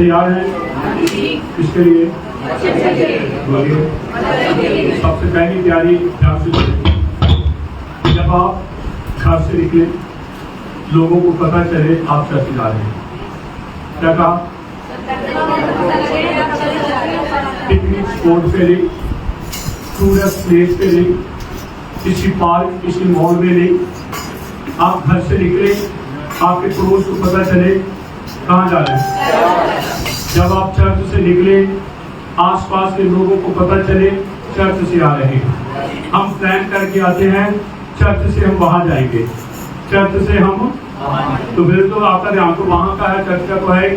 तैयार हैं? किसके लिए? बोलिए। सबसे पहली तैयारी ध्यान से करें। जब आप घर से निकले, लोगों को पता चले आप चर्च जा रहे हैं, क्या कहा? पिकनिक स्पॉट पे नहीं, टूरिस्ट प्लेस पे नहीं, किसी पार्क, किसी मॉल में नहीं। आप घर से निकले, आपके पड़ोस को पता चले कहाँ जा रहे हैं। जब आप चर्च से निकले, आसपास के लोगों को पता चले चर्च से आ रहे हैं। हम प्लान करके आते हैं चर्च से हम वहां जाएंगे, चर्च से हम, तो फिर तो आपका ध्यान तो वहां का है, चर्च का तो है।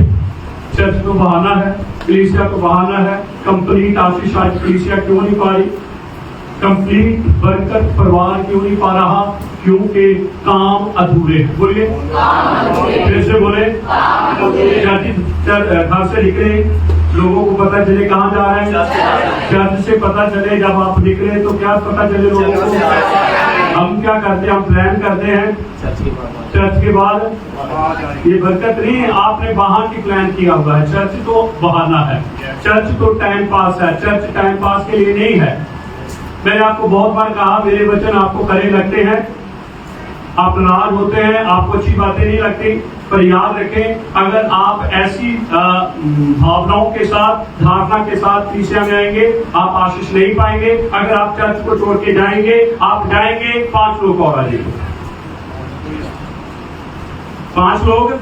चर्च तो बहाना है, कलीसिया तो बहाना है। कंप्लीट आशीष आज कलीसिया क्यों नहीं पा रही? कंप्लीट बरकत परिवार क्यों नहीं पा रहा? क्योंकि काम अधूरे। बोलिए, फिर से बोले। घर से निकले, लोगों को पता चले कहाँ जा रहे हैं, चर्च से पता चले। जब आप निकले तो क्या पता चले लोगों को? हम क्या करते हैं? हम प्लान करते हैं चर्च के बाद। ये बरकत नहीं है, आपने वहां की प्लान किया हुआ है। चर्च तो बहाना है, चर्च तो टाइम पास है, चर्च टाइम पास के लिए नहीं है। मैंने आपको बहुत बार कहा, मेरे वचन आपको खरे लगते हैं, आप नाराज होते हैं, आपको अच्छी बातें नहीं लगती, पर याद रखें, अगर आप ऐसी भावनाओं के साथ, धारणा के साथ कलीसिया में आएंगे, आप आशीष नहीं पाएंगे। अगर आप चर्च को छोड़ के जाएंगे, आप जाएंगे 5 लोग और आ जाएंगे, 5 लोग।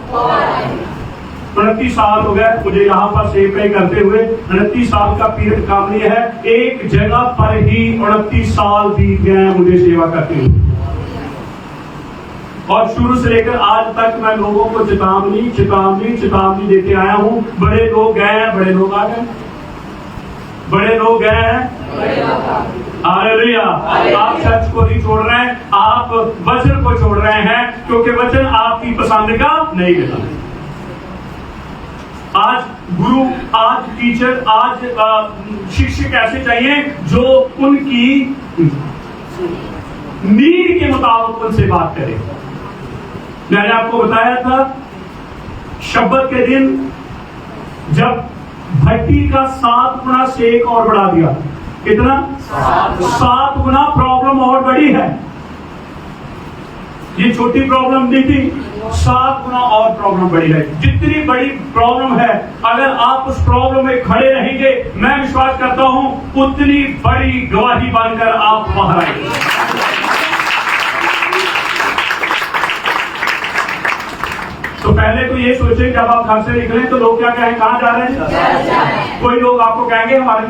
29 साल हो गए मुझे यहाँ पर सेव पे करते हुए। 29 साल का पीरियड कामनी है, एक जगह पर ही 29 साल बीत गए मुझे सेवा करते हुए। और शुरू से लेकर आज तक मैं लोगों को चेतावनी देते आया हूं। बड़े लोग गए हैं, बड़े लोग आ गए, बड़े लोग गए हैं। हालेलुया। आप चर्च को नहीं छोड़ रहे हैं, आप वचन को छोड़ रहे हैं, क्योंकि वचन आपकी पसंद का नहीं मिला। आज गुरु, आज टीचर, आज शिक्षक ऐसे चाहिए जो उनकी नीड के मुताबिक उनसे बात करे। मैंने आपको बताया था शब्बत के दिन जब भट्टी का 7 गुना सेक और बढ़ा दिया। कितना? 7 गुना प्रॉब्लम और बड़ी है। ये छोटी प्रॉब्लम नहीं थी, 7 गुना और प्रॉब्लम बड़ी है। जितनी बड़ी प्रॉब्लम है, अगर आप उस प्रॉब्लम में खड़े रहेंगे, मैं विश्वास करता हूं उतनी बड़ी गवाही बनकर आप बाहर आएंगे। तो पहले तो ये सोचें, जब आप घर से निकलें तो लोग क्या कहें, कहाँ जा रहे हैं? कोई लोग आपको कहेंगे हमारे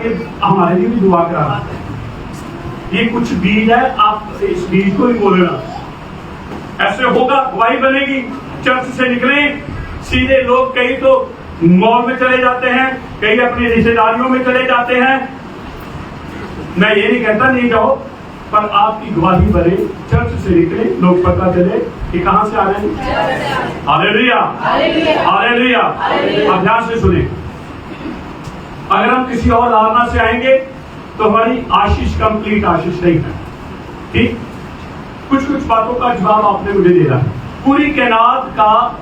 लिए भी दुआ करा। ये कुछ बीज है, आप इस बीज को ही बोलना, ऐसे होगा, गवाही बनेगी। चर्च से निकले, सीधे लोग कई तो मॉल में चले जाते हैं, कई अपनी रिश्तेदारियों में चले जाते हैं। मैं ये नहीं कहता नहीं जाओ, पर आपकी गवाही बने। चर्च से निकले, लोग पता चले कि कहां से आ रहे हैं। Hallelujah, hallelujah. अब ध्यान से सुने, अगर हम किसी और धारणा से आएंगे तो हमारी आशीष कंप्लीट आशीष नहीं है। ठीक, कुछ बातों का जवाब आपने मुझे देना है। पूरी कायनात का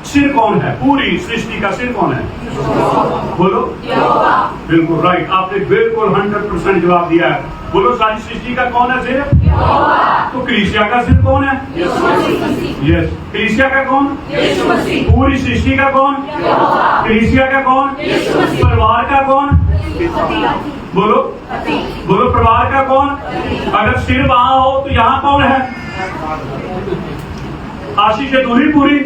सिर कौन है? पूरी सृष्टि का सिर कौन है? बोलो, बिल्कुल राइट, आपने बिल्कुल 100% जवाब दिया है। बोलो, सारी सृष्टि का कौन है सिर? तो कलीसिया का सिर कौन है? यस। कलीसिया का कौन? पूरी सृष्टि का कौन? कलीसिया का कौन? परिवार का कौन? बोलो, बोलो, परिवार का कौन? अगर सिर वहां हो तो यहाँ कौन है? आशीष अधूरी, पूरी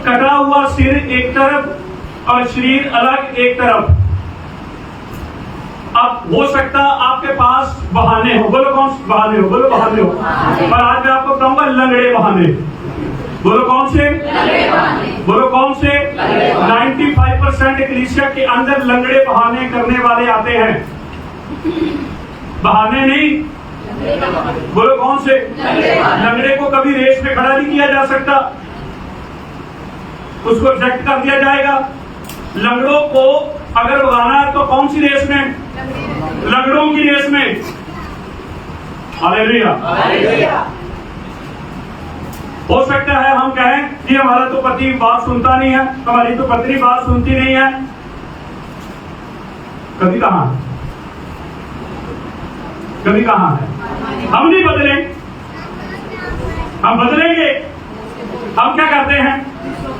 कटा हुआ सिर एक तरफ और शरीर अलग एक तरफ। अब हो सकता आपके पास बहाने हो। बोलो कौन से बहाने हो? बोलो, बहाने हो। पर आज मैं आपको कहूंगा लंगड़े बहाने। बोलो कौन से? बोलो कौन से? 95% कलीसिया के अंदर लंगड़े बहाने करने वाले आते हैं। बहाने नहीं, बोलो कौन से? लंगड़े को कभी रेस में खड़ा नहीं किया जा सकता, उसको रिजेक्ट कर दिया जाएगा। लंगड़ों को अगर भगाना है तो कौन सी रेस में? लंगड़ों की रेस में। हालेलुया। हो सकता है हम कहें कि हमारा तो पति बात सुनता नहीं है, हमारी तो पत्नी बात सुनती नहीं है। कभी कहा है? कभी कहा है? हम नहीं बदले, हम बदलेंगे। हम क्या करते हैं?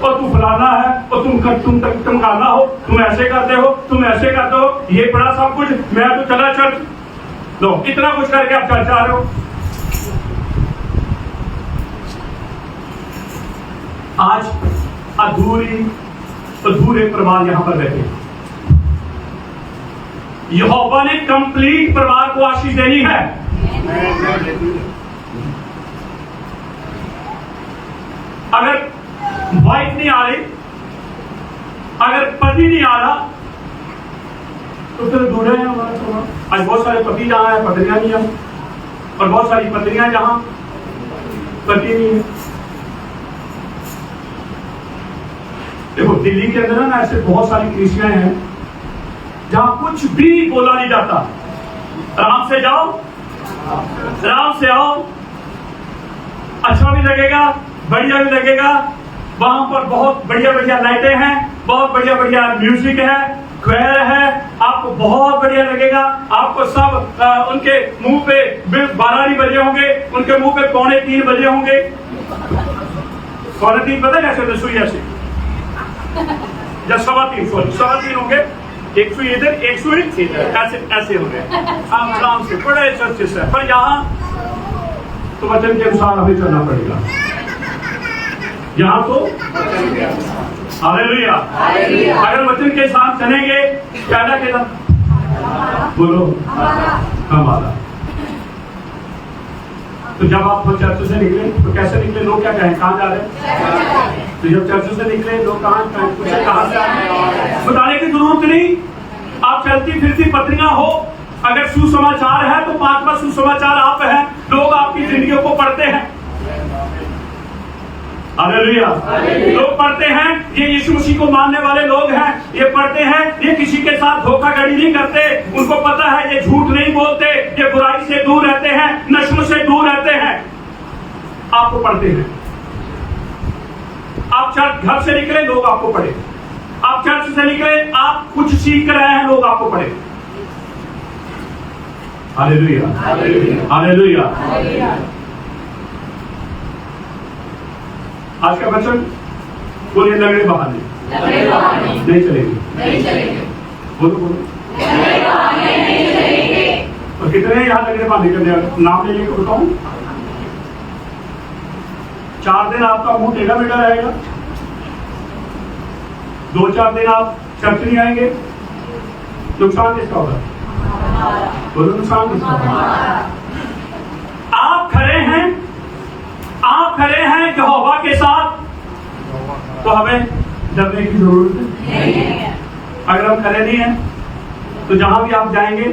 और तू फलाना है, और तुम काला हो, तुम ऐसे करते हो, तुम ऐसे करते हो, ये बड़ा सब कुछ, मैं तो चला चर्च। लो, इतना कुछ करके आप चर्च आ रहे हो। आज अधूरे परिवार यहां पर रहते हैं। यहोवा ने कंप्लीट परिवार को आशीष देनी है। अगर वाइफ नहीं आ रही, अगर पति नहीं आ रहा, तो फिर दूर है हमारा परिवार। आज बहुत सारे पति जहां है, पत्नियां नहीं है, और बहुत सारी पत्नियां जहां, पति नहीं है। देखो, दिल्ली के अंदर ना ऐसे बहुत सारी कलीसियां हैं जहां कुछ भी बोला नहीं जाता। आराम से जाओ, आराम से आओ, अच्छा भी लगेगा, बढ़िया भी लगेगा। वहां पर बहुत बढ़िया बढ़िया लाइटें हैं, बहुत बढ़िया बढ़िया म्यूजिक है, क्वायर है, आपको बहुत बढ़िया लगेगा। आपको सब उनके मुंह पे 12 नहीं बजे होंगे, उनके मुंह पे 2:45 बजे होंगे। 3:15 पता है कैसे? सुई ऐसे या 3:15 होंगे, एक सुई इधर, एक सुई ऐसे ऐसे हो गए, आराम से बड़े अच्छे से। पर यहाँ तो वचन के अनुसार हमें चलना पड़ेगा। यहाँ तो हालेलुया, अगर वचन के साथ चलेंगे, क्या कहना? बोलो हमारा। तो जब आप चर्च से निकले तो कैसे निकले? लोग क्या कहें, कहाँ जा रहे हैं? तो जब चर्च से निकले, लोग कहाँ से आ रहे हैं बताने की जरूरत नहीं। आप चलती फिरती पत्नियां हो, अगर सुसमाचार है तो 5वां सुसमाचार आप हैं। लोग आपकी जिंदगियों को पढ़ते हैं। हालेलुया, लोग पढ़ते हैं, ये यीशु मसीह को मानने वाले लोग हैं। ये पढ़ते हैं, ये किसी के साथ धोखाधड़ी नहीं करते। उनको पता है ये झूठ नहीं बोलते, ये बुराई से दूर रहते हैं, नशों से दूर रहते हैं। आपको पढ़ते हैं। आप चर्च घर से निकले, लोग आपको पढ़े। आप चर्च से निकले, आप कुछ सीख रहे हैं, लोग आपको पढ़े। Hallelujah, hallelujah. आज का वचन बोलिए, लगड़े बहाने नहीं चलेंगे। बोलो बोलो, और कितने यहाँ लगड़े बहाने करने? नाम ले लेकर बताऊं, 4 दिन आपका मुंह टेढ़ा बेटा रहेगा, 2-4 दिन आप चर्च नहीं आएंगे। नुकसान किसका होगा? बोलो, नुकसान किसका होगा? आप खड़े हैं यहोवा के साथ, तो हमें डरने की जरूरत नहीं है। अगर हम खड़े नहीं हैं तो जहां भी आप जाएंगे,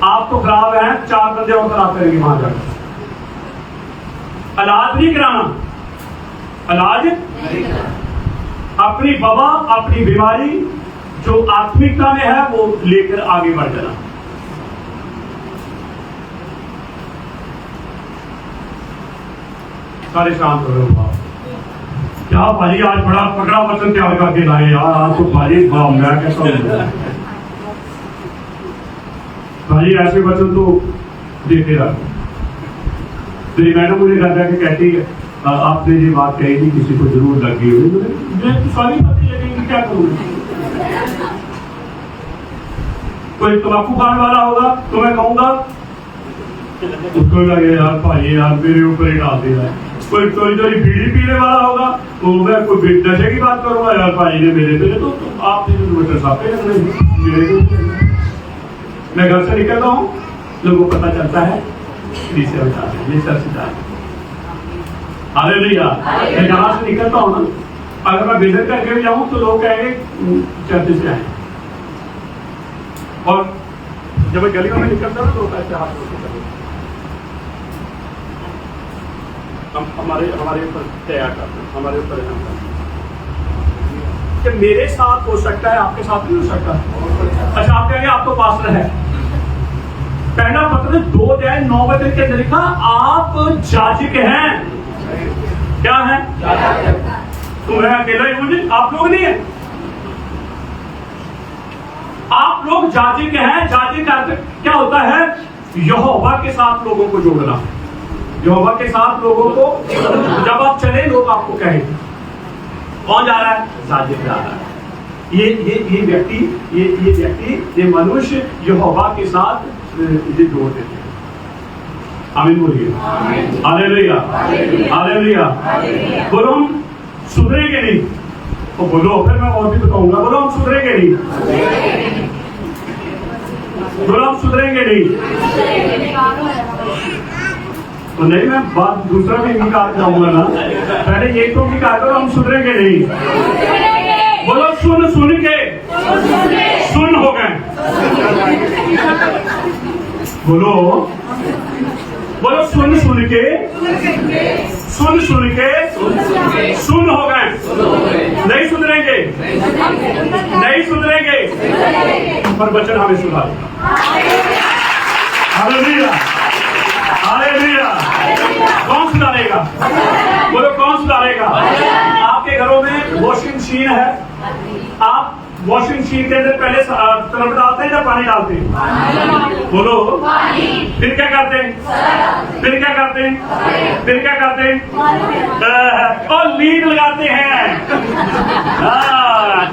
आप तो खराब हैं, 4 बंदे और खराब करेंगे वहां जाकर। इलाज नहीं कराना, इलाज अपनी वबा, अपनी बीमारी जो आत्मिकता में है वो लेकर आगे बढ़ जाना। सारे शांत हो रहे हो। क्या भाई, आज बड़ा पकड़ा वचन तैयार करके लाए यार। आज तो भाई मैं कैसा हूं भाई, ऐसे वचन तो देते रहो। मेरी मैडम मुझे घर जाके कहती है, आपने ये बात कही थी, किसी को जरूर लगी हुई। मुझे तो सारी बातें लगेंगी, क्या करूंगी? कोई तंबाकू खाने वाला होगा तो मैं कहूंगा, उसको लगे यार भाई यार मेरे ऊपर ही डाल दिया है। कोई बीड़ी पीने वाला होगा तो मैं कोई नशे की बात करूंगा, यार भाई ने मेरे पे तो आपने मीटर साफे मैं घर से निकलता हूँ, लोगों को पता चलता है हालेलुया। मैं जहां से निकलता हूँ ना, अगर मैं विजिट करके भी जाऊँ तो लोग कहेंगे चर्च से आए। और जब मैं गलियों में निकलता हूँ तो ऐसे हाथ हमारे ऊपर तैयार करते हैं, हमारे ऊपर कि मेरे साथ हो सकता है, आपके साथ नहीं हो सकता। अच्छा, आप कहेंगे आप तो पास्टर है। पहला पत्र 2:9 के अंदर लिखा, आप जाजक हैं। क्या है? तुम्हें अकेला ही मुझे, आप लोग नहीं है। आप लोग जाजिक हैं। जाजिक का क्या होता है? यहोवा के साथ लोगों को जोड़ना। यहोवा के साथ लोगों को, जब आप चले लोग आपको कहेंगे कौन जा रहा है? जाजिक जा रहा है। ये व्यक्ति ये मनुष्य यहोवा के साथ ये जोड़ देते हैं। आमीन बोलिए। Hallelujah, hallelujah. बोलो हम सुधरेंगे नहीं। तो बोलो, फिर मैं और भी बताऊंगा। बोलो हम सुधरेंगे नहीं। बोलो हम सुधरेंगे नहीं। तो नहीं, मैं बात दूसरा भी निकाल जाऊंगा ना। पहले ये तो निकाल करो, हम सुधरेंगे नहीं। बोलो सुन के सुन हो गए। बोलो सुन के सुन हो गए। नहीं सुधरेंगे, नहीं सुधरेंगे, पर वचन हमें सुधारेगा। Hallelujah, hallelujah. कौन सुधारेगा? बोलो कौन सुधारेगा? आपके घरों में वॉशिंग मशीन है। आप वॉशिंग मशीन के अंदर पहले सर्फ डालते हैं या पानी डालते हैं? बोलो। फिर क्या करते हैं? फिर क्या करते हैं? फिर क्या करते हैं? और लीड लगाते हैं।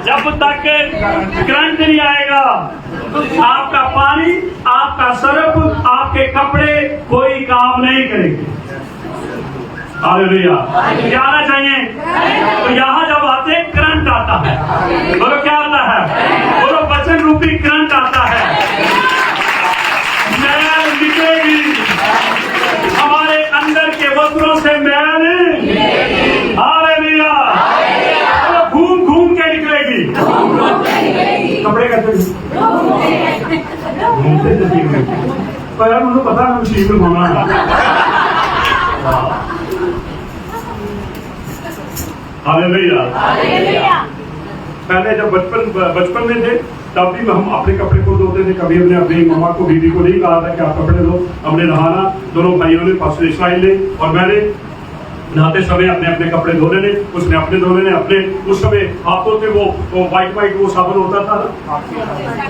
जब तक करंट नहीं आएगा आपका पानी, आपका सर्फ, आपके कपड़े कोई काम नहीं करेंगे। हालेलुया। क्या आना चाहिए? तो यहाँ जब आते हैं करंट आता है। बोलो क्या आता है? बोलो वचन रूपी करंट आता है। मैल निकलेगी हमारे अंदर के वस्त्रों से, मैल। हालेलुया। बोलो घूम घूम के निकलेगी। कपड़े कैसे घूमते थे? पर यार मुझे पता है मशीन में घूमना। हालेलुया। पहले जब बचपन में थे तब भी हम अपने कपड़े को धोते थे। कभी हमने अपनी मम्मा को, बीवी को नहीं कहा था कि आप कपड़े धो। हमने नहाना, दोनों भाइयों ने पास स्टाइल ले, और मैंने नहाते समय अपने अपने कपड़े धो लेने, उसने अपने धो लेने अपने। उस समय हाथों पे वो वाइट वो साबुन होता था ना,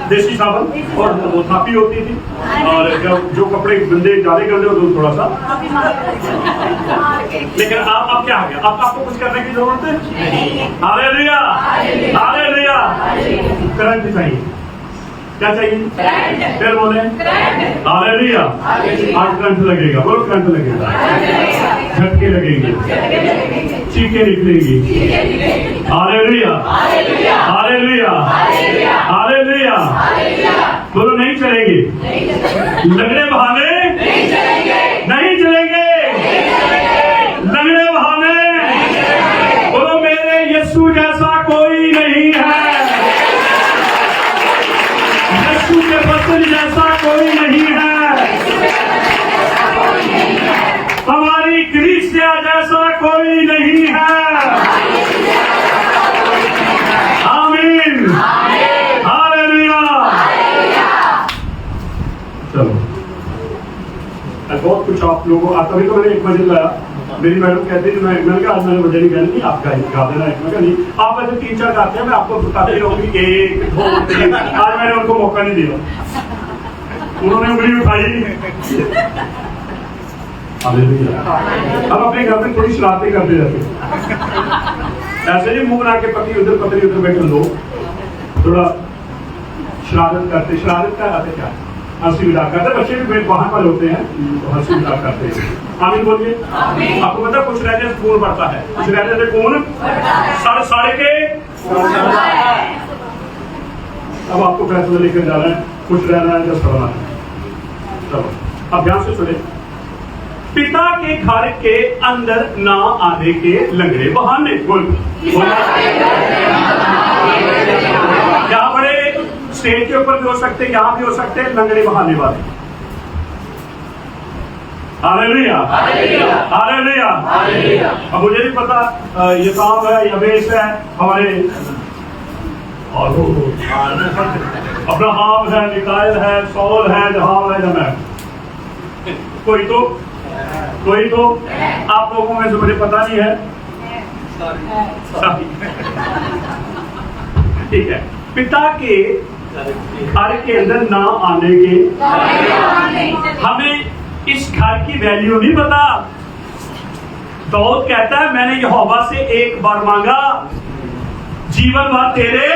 देसी साबुन, और वो थापी होती थी। और जब जो कपड़े गंदे ज्यादा गंदे होते थोड़ा सा। लेकिन अब क्या आ गया? अब आपको कुछ करने की जरूरत है। Hallelujah, hallelujah. करंट चाहिए। क्या चाहिए? फिर बोले हालेलुया। आज करंट लगेगा। बोलो करंट लगेगा। झटके लगेंगे, चीखें निकलेंगी। Hallelujah, hallelujah, hallelujah. बोलो नहीं चलेंगे। लगने बहाने नहीं चलेंगे। लगने बहाने। बोलो मेरे यीशु जैसा कोई नहीं है। यीशु के वचन जैसा कोई नहीं है। हमारी कलीसिया जैसा कोई नहीं है। आमीन, हालेलुया। चलो, बहुत कुछ आप लोगों, तभी तो मैंने एक भजन गाया। मेरी मैडम कहती थी, मैंने कहा आज मैंने भजन ही गाया नहीं, आप गा देना। मैं कहा नहीं, आप ऐसे 3-4 गाते हैं, मैं आपको बताती रहूंगी 1, 2, 3। आज मैंने उनको मौका नहीं दिया, उन्होंने उंगली उठाई। हम अपने घर में थोड़ी शरारतें करते रहते, ऐसे नहीं मुंह बना के पति उधर पत्नी उधर बैठे लोग थोड़ा शरारत करते। शरारत क्या आते? क्या हंसी मजाक करते। बच्चे भी वहां पर होते हैं तो हंसी मजाक करते हैं। आमीन बोलिए। आपको पता कुछ रहने से कौन बढ़ता है? कुछ रहने से कौन साढ़े के। अब आपको फैसला लेकर जाना है, कुछ रहना है या सड़ना है। चलो अब ध्यान से सुने। पिता के घर के अंदर ना आने के लंगड़े बहाने। बोल यहाँ बड़े स्टेज के ऊपर भी हो सकते हैं, यहाँ भी हो सकते हैं लंगड़े बहाने वाले। Hallelujah, hallelujah. अब मुझे नहीं पता ये काम है, यबेस है, हमारे अब्राहम है, मिकाएल है, सौल है, जहाल है, जमै। कोई तो कोई तो आप लोगों में से मुझे पता नहीं है। ठीक है, पिता के घर के अंदर ना आने के हमें इस घर की वैल्यू नहीं पता। दाऊद कहता है मैंने यहोवा से एक बार मांगा, जीवन भर तेरे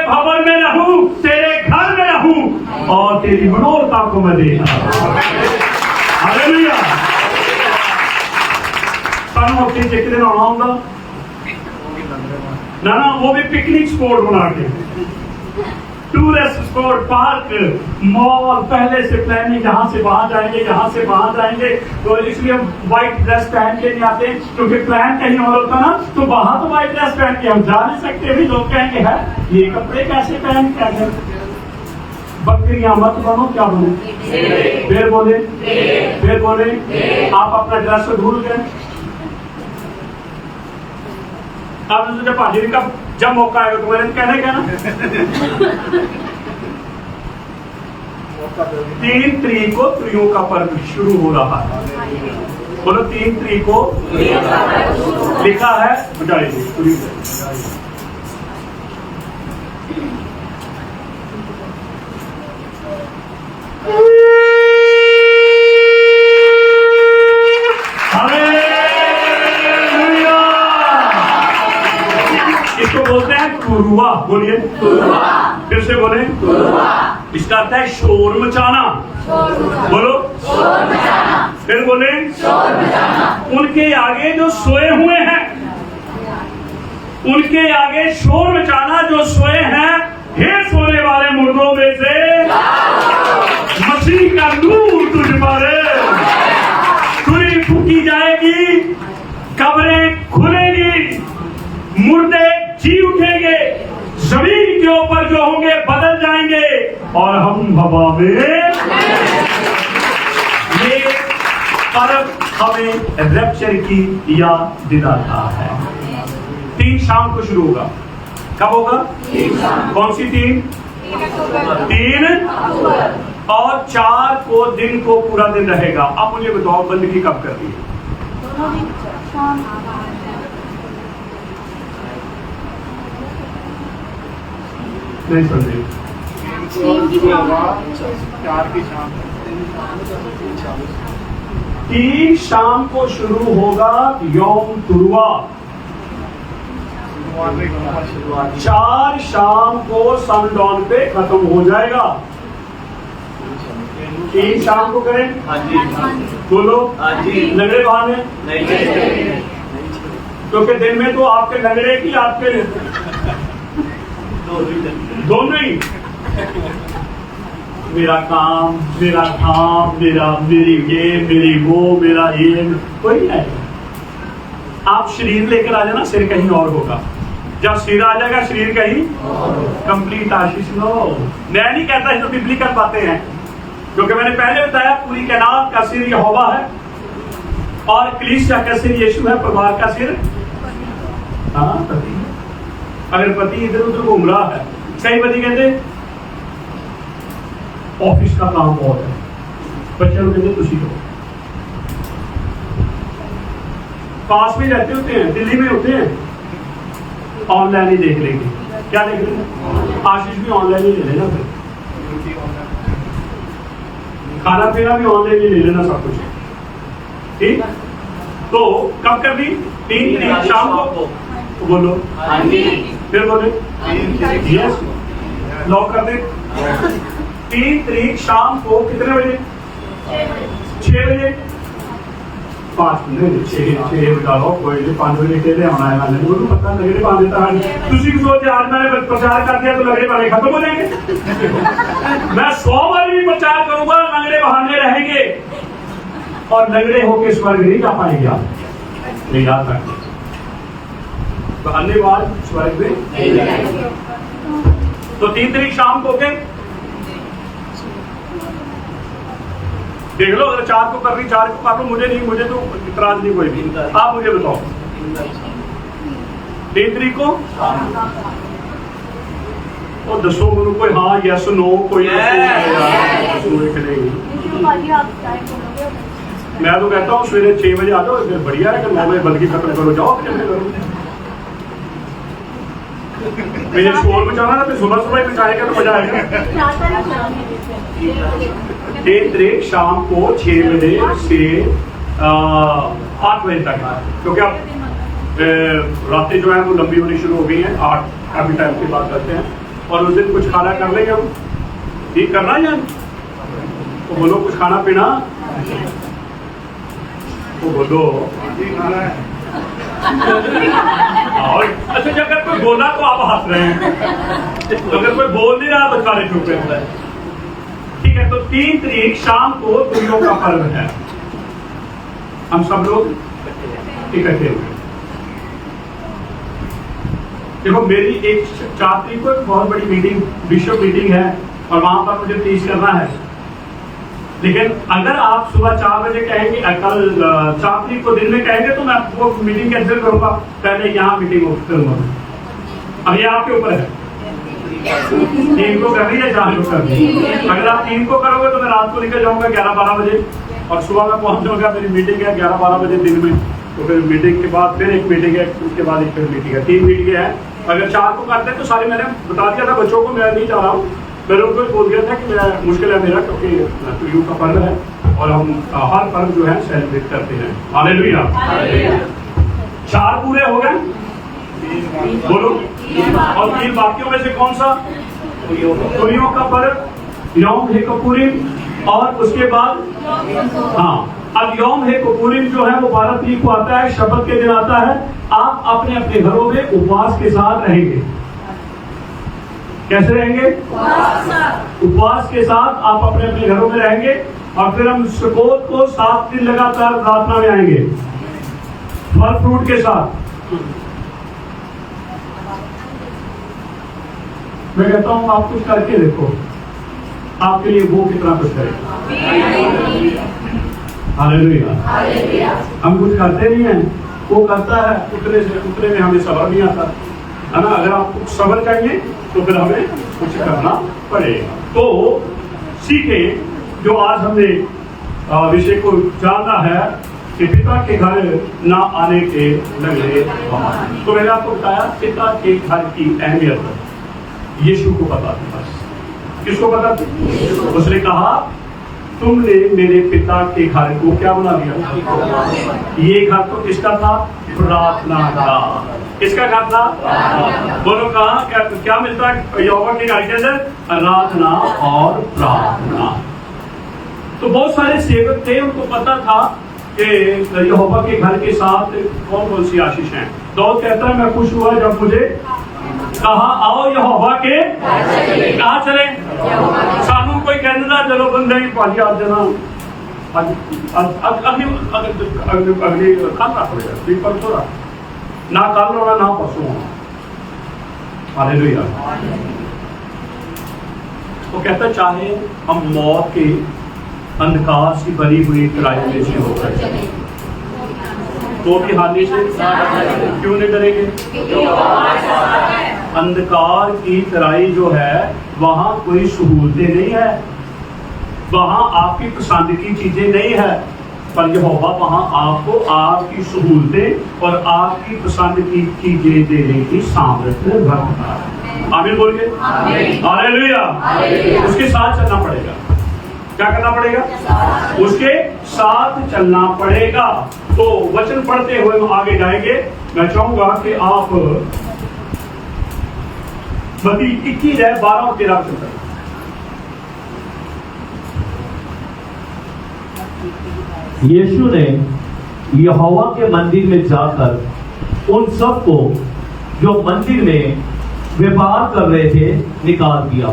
भवन में रहूं, तेरे घर में रहूं और तेरी मनोरथा को मैं देखा। हालेलुया। सानू अपनी एक दिन आना होगा ना, वो भी पिकनिक स्पॉट बना के, टूरिस्ट स्पॉट, पार्क, मॉल, पहले से प्लानिंग, यहाँ से वहां जाएंगे, यहाँ से वहां जाएंगे। तो इसलिए हम व्हाइट ड्रेस पहन के नहीं आते, क्योंकि प्लान कहीं और होता ना, तो वहां तो व्हाइट ड्रेस पहन के हम जा नहीं सकते भी। लोग कहेंगे है ये कपड़े कैसे पहन के, बकरियां मत बनो, क्या बनो, फिर बोले आप अपना ड्रेस तो भूल गए। अब जब हाजिरी का जब मौका आएगा तो मैंने कहना क्या ना 3 तारीख को त्रियों का पर्व शुरू हो रहा है। बोलो 3 तारीख को लिखा है, बजाइए। इसको बोलते हैं तुरुआ। बोलिए फिर से बोले। इसका अर्थ है शोर मचाना। बोलो फिर बोले। उनके आगे जो सोए हुए हैं, उनके आगे शोर मचाना जो सोए हैं। हे सोने वाले मुर्दों में से मसीह का नूर तुझ पर। तुरी फूकी जाएगी, कब्रें खुलेगी, मुर्दे जी उठेंगे, जमीन के ऊपर जो होंगे बदल जाएंगे और हम हवा में। ये पर्व हमें रैप्चर की याद दिलाता है। 3 शाम को शुरू होगा। कब होगा? कौन सी 3? 3 और 4 को दिन को पूरा दिन रहेगा। अब मुझे बताओ बंदगी कब कर रही है? नहीं समझे। 3 शाम को शुरू होगा यौम तुरुआ। 4 शाम को सनडाउन पे खत्म हो जाएगा। 3 शाम को करें? बोलो लंगड़े बहाने नहीं, क्योंकि दिन में तो आपके लंगड़े की आपके दोनों ही। मेरा काम, मेरा धाम, मेरी ये, मेरी वो, मेरा ये, कोई नहीं। आप शरीर लेकर आ जाना, सिर कहीं और होगा। जब सिर आ जाएगा शरीर कहीं कंप्लीट। आशीष लो, मैं नहीं कहता ये तो बिब्लिकल बातें हैं, क्योंकि मैंने पहले बताया पूरी कायनात का सिर यहोवा है और कलीसिया का सिर यीशु है, परिवार का सिर पति। अगर पति इधर उधर घूम रहा है, कई पति कहते ऑफिस का काम बहुत है, बच्चे लोग कहते खुशी दो। पास में रहते होते हैं, दिल्ली में होते हैं, ऑनलाइन ही देख लेंगे। क्या देख लेंगे? आशीष भी ऑनलाइन ही ले लेना, फिर खाना पीना भी ऑनलाइन ही ले लेना, सब कुछ ठीक। तो कब कर दी? 3 तारीख शाम को। बोलो फिर बोले यस, लॉक कर दे। 3 तारीख शाम को कितने बजे? 6 बजे। 5 बजे 6 डालो, कोई 5 बजे के लिए आना है। मैंने बोलूं पता लगड़े पा देता है। तुसी की सोच आज मैंने प्रचार कर दिया तो लगड़े पाने खत्म हो जाएंगे। मैं 100 बार भी प्रचार करूंगा, लगड़े बहाने रहेंगे और लगड़े होके स्वर्ग नहीं जा पाएंगे। आप नहीं जा सकते, अन्य बार स्वर्ग में नहीं जाएंगे। तो 3 तारीख शाम को गए, देख लो। अगर 4 को कर रही, 4 को कर लो, मुझे नहीं, मुझे तो इतराज नहीं कोई भी। आप मुझे बताओ 3 तारीख को ਉਹ ਦੱਸੋ ਮੈਨੂੰ ਕੋਈ ਹਾਂ ਯੈਸ नो कोई मैं तो कहता हूँ सवेरे 6 बजे आ जाओ, फिर बढ़िया है कि 9 बजे बंदगी खत्म करो, जाओ मेरे शोर मचाना ना, फिर सुबह सुबह मचाएगा तो मजा आएगा। एक शाम को 6 बजे से 8 बजे तक, क्योंकि अब रातें जो है वो लंबी होनी शुरू हो गई हैं, 8 काफी टाइम की बात करते हैं, और उस दिन कुछ खाना कर लेंगे हम, ठीक करना है यार, तो बोलो कुछ खाना पीना, तो बोलो और अच्छा अगर कोई बोला तो आप हंस रहे हैं, तो अगर कोई बोल नहीं रहा तो सारे चुप हैं। ठीक है, तो 3 तारीख शाम को तुरियों का पर्व है, हम सब लोग इकट्ठे हुए। देखो मेरी एक 4 तारीख को बहुत बड़ी मीटिंग, विश्व मीटिंग है, और वहां पर मुझे टीच करना है, लेकिन अगर आप सुबह 4 बजे कहेंगे, कल 4 तारीख को दिन में कहेंगे, तो मैं आपको मीटिंग कैंसिल करूंगा, पहले यहाँ मीटिंग करूंगा। अब ये आपके ऊपर है, 3 को करनी है, 4 को करनी है। अगर आप 3 को करोगे तो मैं रात को निकल जाऊंगा 11-12 बजे, और सुबह में पहुंच जाऊंगा, मेरी मीटिंग है 11-12 बजे दिन में, तो फिर मीटिंग के बाद फिर एक मीटिंग है, उसके बाद एक फिर मीटिंग है, 3 मीटिंग है। अगर 4 को करते हैं तो सारे, मैंने बता दिया था बच्चों को, मैं नहीं चाह रहा हूँ, मैंने उनको बोल दिया था कि मेरा मुश्किल है मेरा, क्योंकि तुरियों का पर्व है और हम हर पर्व जो है सेलिब्रेट करते हैं। हालेलुया। 4 पूरे हो गए, बोलो, और 3 बाकियों में से कौन सा? तुरियों का पर्व, यौम हे कपूरिम, और उसके बाद हाँ, अब यौम हे कपूरिम जो है वो 12 तारीख को आता है, शब्द के दिन आता है। आप अपने अपने घरों में उपवास के साथ रहेंगे। कैसे रहेंगे? उपवास के साथ आप अपने अपने घरों में रहेंगे, और फिर हम सुकोत को 7 दिन लगातार प्रार्थना में आएंगे, फल फ्रूट के साथ। मैं कहता हूं आप कुछ करके देखो, आपके लिए वो कितना कुछ करेगा। हालेलुया। हम कुछ करते नहीं हैं, वो करता है, उतने में हमें सब्र नहीं आता है ना। अगर आपको सब्र चाहिए तो फिर हमें कुछ करना पड़ेगा। तो सीखे जो आज हमने विषय को जानना है कि पिता के घर ना आने के लगे बहाने। तो मैंने आपको बताया पिता के घर की अहमियत यीशु को पता थी, बस। किसको पता थी? उसने कहा तुमने मेरे पिता के घर को क्या बना दिया? ये घर तो किसका था? प्रार्थना का। किसका घर था? बोलो कहा क्या मिलता है यहोवा के घर के अंदर? आराधना और प्रार्थना। तो बहुत सारे सेवक थे, उनको पता था कि यहोवा के घर के साथ कौन कौन सी आशीष हैं। दाऊद कहता है मैं खुश हुआ जब मुझे कहा आओ यहोवा के कहाँ चले? सानू कोई कहना चलो बंदे ही पाली आज देना अगली कल रख पड़ेगा, परसों रख ना, कल होना ना परसों। हालेलुया। वो कहता चाहे हम मौत के अंधकार से बनी हुई तराई में से होकर तो भी हानि से क्यों नहीं डरेंगे? अंधकार की तराई जो है वहां कोई सहूलतें नहीं है, वहां आपकी पसंद की चीजें नहीं है, पर यहोवा वहां आपको आपकी सहूलतें और आपकी पसंद की चीजें देने की सामर्थ्य रखता है। आमीन बोलिए। हालेलुया। उसके साथ चलना पड़ेगा। क्या करना पड़ेगा? उसके साथ चलना पड़ेगा। तो वचन पढ़ते हुए हम आगे जाएंगे। मैं चाहूंगा कि आप मत्ती 21:12 और 13 चलते। यीशु ने यहोवा के मंदिर में जाकर उन सबको जो मंदिर में व्यापार कर रहे थे निकाल दिया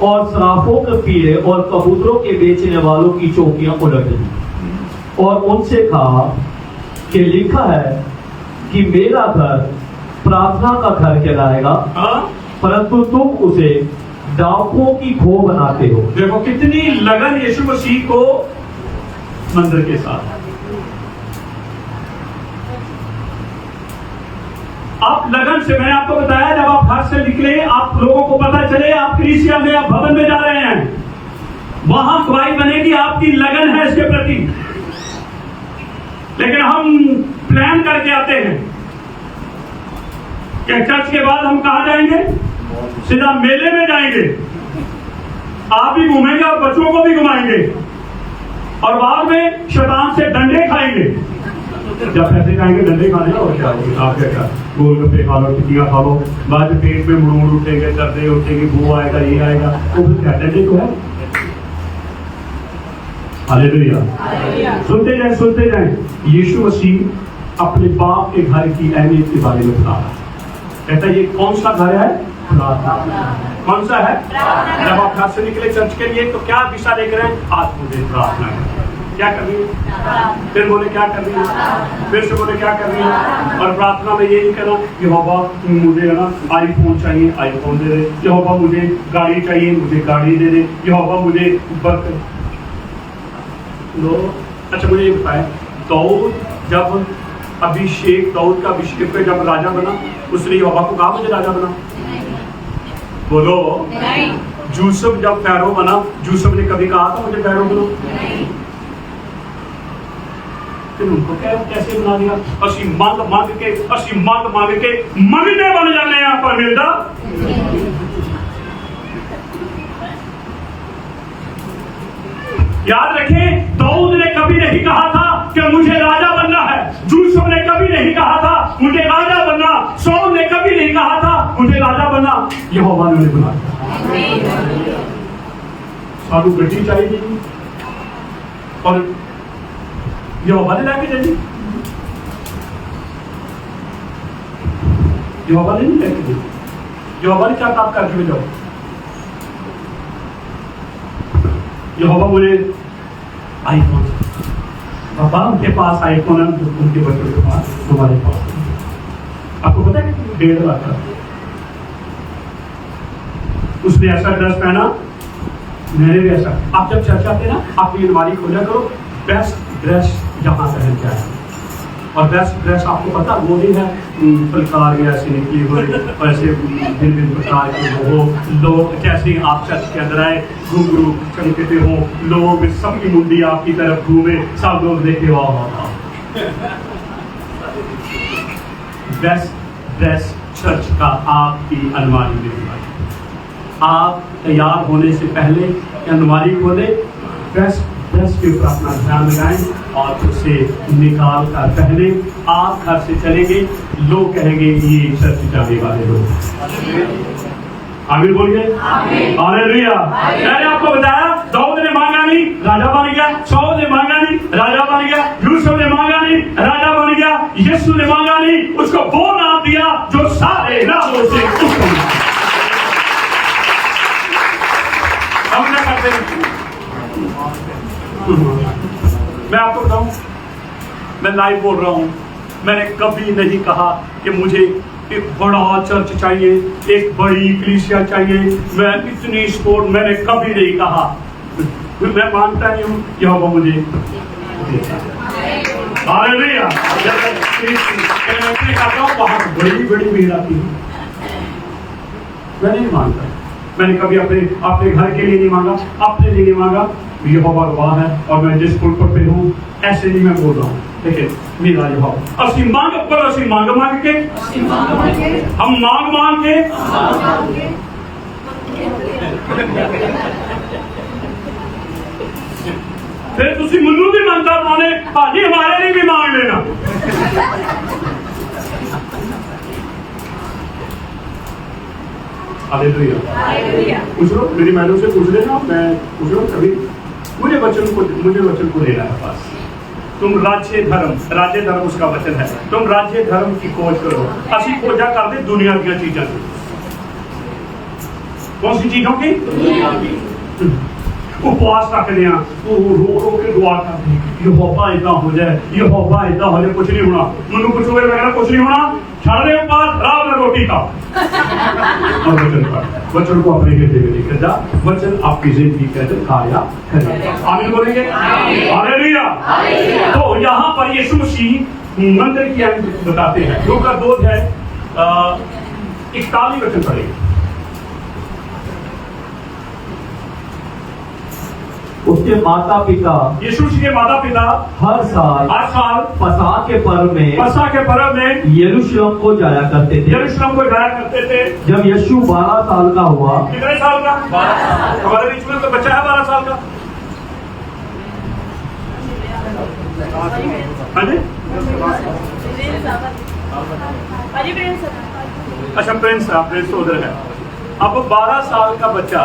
और सराफों के पीढ़े और कबूतरों के बेचने वालों की चौकियां उलट दी और उनसे कहा कि लिखा है कि मेरा घर प्रार्थना का घर कहलाएगा, परंतु तुम उसे डाकुओं की खो बनाते हो। देखो कितनी लगन यीशु मसीह को मंदिर के साथ। आप लगन से, मैंने आपको बताया जब आप घर से निकले आप लोगों को पता चले आप कलीसिया में, आप भवन में जा रहे हैं, वहां गवाही बनेगी आपकी लगन है इसके प्रति। लेकिन हम प्लान करके आते हैं कि चर्च के बाद हम कहां जाएंगे, सीधा मेले में जाएंगे, आप भी घूमेंगे और बच्चों को भी घुमाएंगे, और बाद में शैतान से डंडे खाएंगे। जब पैसे खाएंगे डंडे खाने, और क्या होगा, आप क्या गोलगप्पे खा लो, टिक्कियां खा लो, बाद में पेट में मुड़ उठेंगे, दर्दे उठेंगे, वो आएगा, ये आएगा, तो फिर क्या डंडे तो है। हालेलुया। सुनते जाएं। यीशु मसीह अपने बाप के घर की अहमियत के बारे में बता रहा है। कहता है ये कौन सा घर है, प्रार्थना। कौन सा है, जब आप घर से निकले चर्च के लिए तो क्या दिशा देख रहे हैं, आज मुझे प्रार्थना है, क्या करनी है, फिर बोले क्या करनी है, फिर से बोले क्या करनी है। और प्रार्थना में ये नहीं कहना कि बाबा मुझे है ना आईफोन चाहिए, आईफोन दे दे, ये बाबा मुझे गाड़ी चाहिए, मुझे गाड़ी दे दे, ये बाबा मुझे लो। अच्छा मुझे ये बताएं, दाऊद जब दाऊद का अभिषेक पे जब राजा बना, उसने यहोवा को कहा मुझे राजा बना, बोलो। यूसुफ जब फैरो बना, यूसुफ ने कभी कहा था मुझे फैरो बनो, फिर उनको कैसे बना दिया, असी मांग मांग के मंगने बन जाने यहाँ पर मिलता। याद रखें, दाऊद ने कभी नहीं कहा था कि मुझे राजा बनना है, यूसुफ ने कभी नहीं कहा था मुझे राजा बनना, शाऊल ने कभी नहीं कहा था मुझे राजा बनना, यहोवा ने बुला दिया। साधु गड्डी चाहिए और यहोवा ने लाके दे दी, यहोवा ने नहीं लाके दी, यहोवा ने क्या काम करके जाओ, यहोवा बोले आईफोन, पापा उनके पास आईफोन है, उनके बच्चों के पास, तुम्हारे पास। आपको पता है 1.5 लाख का उसने ऐसा ड्रेस पहना, मैंने भी ऐसा। आप जब चर्च आते ना, अपनी अलमारी खोला करो, बेस्ट ड्रेस यहाँ पहन के आए, और बेस्ट ड्रेस आपको पता वो नहीं है फलकार ऐसे निकली हुई, ऐसे भिन्न प्रकार के हो लोग, जैसे आप चर्च के अंदर आए घुंघरू चमकते हो, लोग सबकी मुंडी आपकी तरफ घूमे, सब लोग देखे वाह। बेस्ट ड्रेस चर्च का आपकी अलमारी में हुआ। आप तैयार होने से पहले अलमारी खोले, बेस्ट ड्रेस के ऊपर अपना ध्यान लगाएं और उसे निकाल कर पहने। आप घर से चलेंगे, लोग कहेंगे ये चर्च जाने वाले लोग। आमीन बोलिए, हालेलुया। मैंने आपको बताया, दाऊद ने मांगा नहीं, राजा बन गया, शाऊल ने मांगा नहीं, राजा बन गया, यूसुफ ने मांगा नहीं, राजा बन गया, यीशु ने मांगा नहीं, उसको वो नाम दिया जो सारे नामों से उत्तम। हम क्या करते हैं, मैं आपको बताऊं, मैं लाइव बोल रहा हूं, मैंने कभी नहीं कहा कि मुझे एक बड़ा चर्च चाहिए, एक बड़ी कलीसिया चाहिए, मैं इतनी सपोर्ट, मैंने कभी नहीं कहा। मैं मानता नहीं हूं यहोवा मुझे हालेलुया। वहां बड़ी बड़ी भीड़ आती है, मैं नहीं मानता। मैंने कभी अपने घर के लिए नहीं मांगा, अपने लिए नहीं मांगा, यहोवा गवाह है। और मैं जिस पुल पर हूँ ऐसे नहीं मैं बोल रहा हूँ, लेकिन मेरा यहोवा असी मांग पर असी मांग के हम मांग के फिर तुसी मनु भी मानता पाने, हाजी हमारे लिए भी मांग लेना। हालेलुया। पूछ लो, मेरी मैडम से पूछ लेना, मैं पूछ लो कभी, मुझे वचन को लेना है बस। तुम राज्य धर्म उसका वचन है, तुम राज्य धर्म की खोज करो। असी खोजा कर दे दुनिया की चीजों की। कौन सी चीजों की? उपवास रखते हैं, रो के दुआ करते हैं, यहोवा इतना हो जाए, यहोवा इतना हो जाए, कुछ नहीं होना। मनु पूछोगे मैं कुछ नहीं होना, छाड़ दे उपवास, राव में रोटी का और वचन को अपने हृदय में लेकर जा, वचन आपकी जिंदगी के अंदर कार्य करेगा। आमीन बोलेंगे, हालेलुया। तो यहाँ पर यीशु मसीह मंदिर की अहमियत बताते हैं। लूका 2 है 41 वचन पढ़ेंगे। उसके माता पिता यीशु मसीह के माता पिता हर साल फसह के पर्व में यरूशलेम को जाया करते थे। जब यीशु 12 साल का हुआ, कितने साल का? हमारे बीच में तो बच्चा है 12 साल का। अच्छा, प्रिंस तो उधर है। अब 12 साल का बच्चा,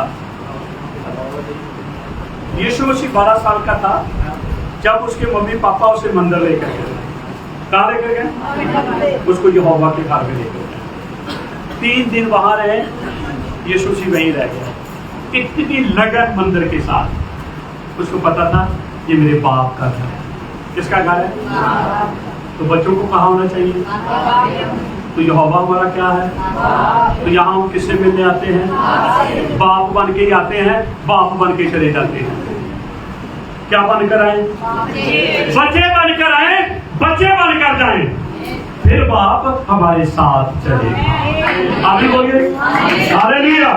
यीशु मसीह 12 साल का था जब उसके मम्मी पापा उसे मंदिर लेकर गए। कहाँ लेकर गए? उसको यहोवा के घर में लेकर गए। 3 दिन वहां रहे, यीशु मसीह वहीं रह गया। इतनी लगन मंदिर के साथ। उसको पता था ये मेरे बाप का घर है। किसका घर है? तो बच्चों को कहाँ होना चाहिए? तो यहोवा हमारा क्या है? तो यहाँ हम किससे मिलने आते हैं? बाप बन के ही आते हैं, बाप बन के चले जाते हैं। क्या बनकर आए? बच्चे बनकर आए, बच्चे बनकर जाए, फिर बाप हमारे साथ चले। आगे बोलिए हालेलुया।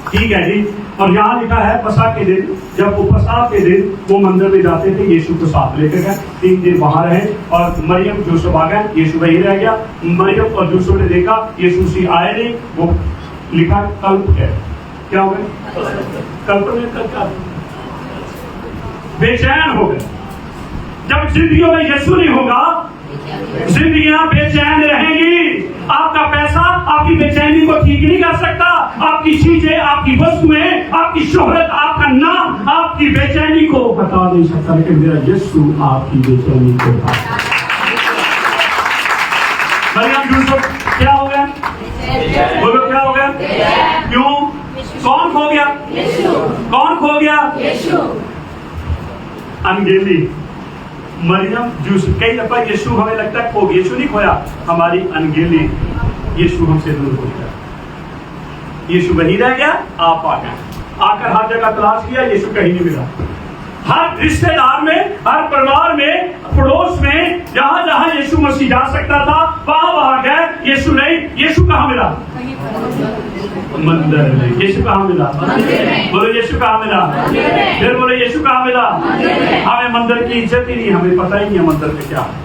ठीक है जी। और यहाँ लिखा है फसह के दिन, जब वो फसह के दिन वो मंदिर में जाते थे, यीशु को साथ लेकर गए। 3 दिन वहां रहे और मरियम यूसुफ आ गए, यीशु वहीं रह गया। मरियम और यूसुफ ने देखा यीशु मसीह आए नहीं, वो लिखा कल्प है। क्या हो गए? कल्प में कल बेचैन हो गए। जब जिंदगियों में यीशु नहीं होगा, जिंदगियां बेचैन रहेंगी। आपका पैसा आपकी बेचैनी को ठीक नहीं कर सकता। आपकी चीजें, आपकी वस्तुएं, आपकी शोहरत, आपका नाम आपकी बेचैनी को बता नहीं सकता, लेकिन मेरा यीशु आपकी बेचैनी को बता। मरियम यूसुफ क्या हो गया? बोलो क्या हो गया? क्यों? कौन खो गया? कौन खो गया? अनगेली मरियम यूसुफ। कई दफा यीशु हमें लगता है खो गया, यीशु नहीं खोया, हमारी अनगेली। यीशु हमसे दूर हो गया, यीशु वहीं रह गया, आप आ गए। आकर हर जगह तलाश किया, यीशु कहीं नहीं मिला। हर रिश्तेदार में, हर परिवार में, पड़ोस में, जहां जहां यीशु मसीह जा सकता था वहां गए, यीशु नहीं। यीशु कहाँ मिला? मंदिर में। यीशु कहाँ मिला? बोलो यीशु कहाँ मिला? फिर बोलो यीशु कहाँ मिला? हमें मंदिर की इज्जत ही नहीं, हमें पता ही नहीं है मंदिर में क्या है।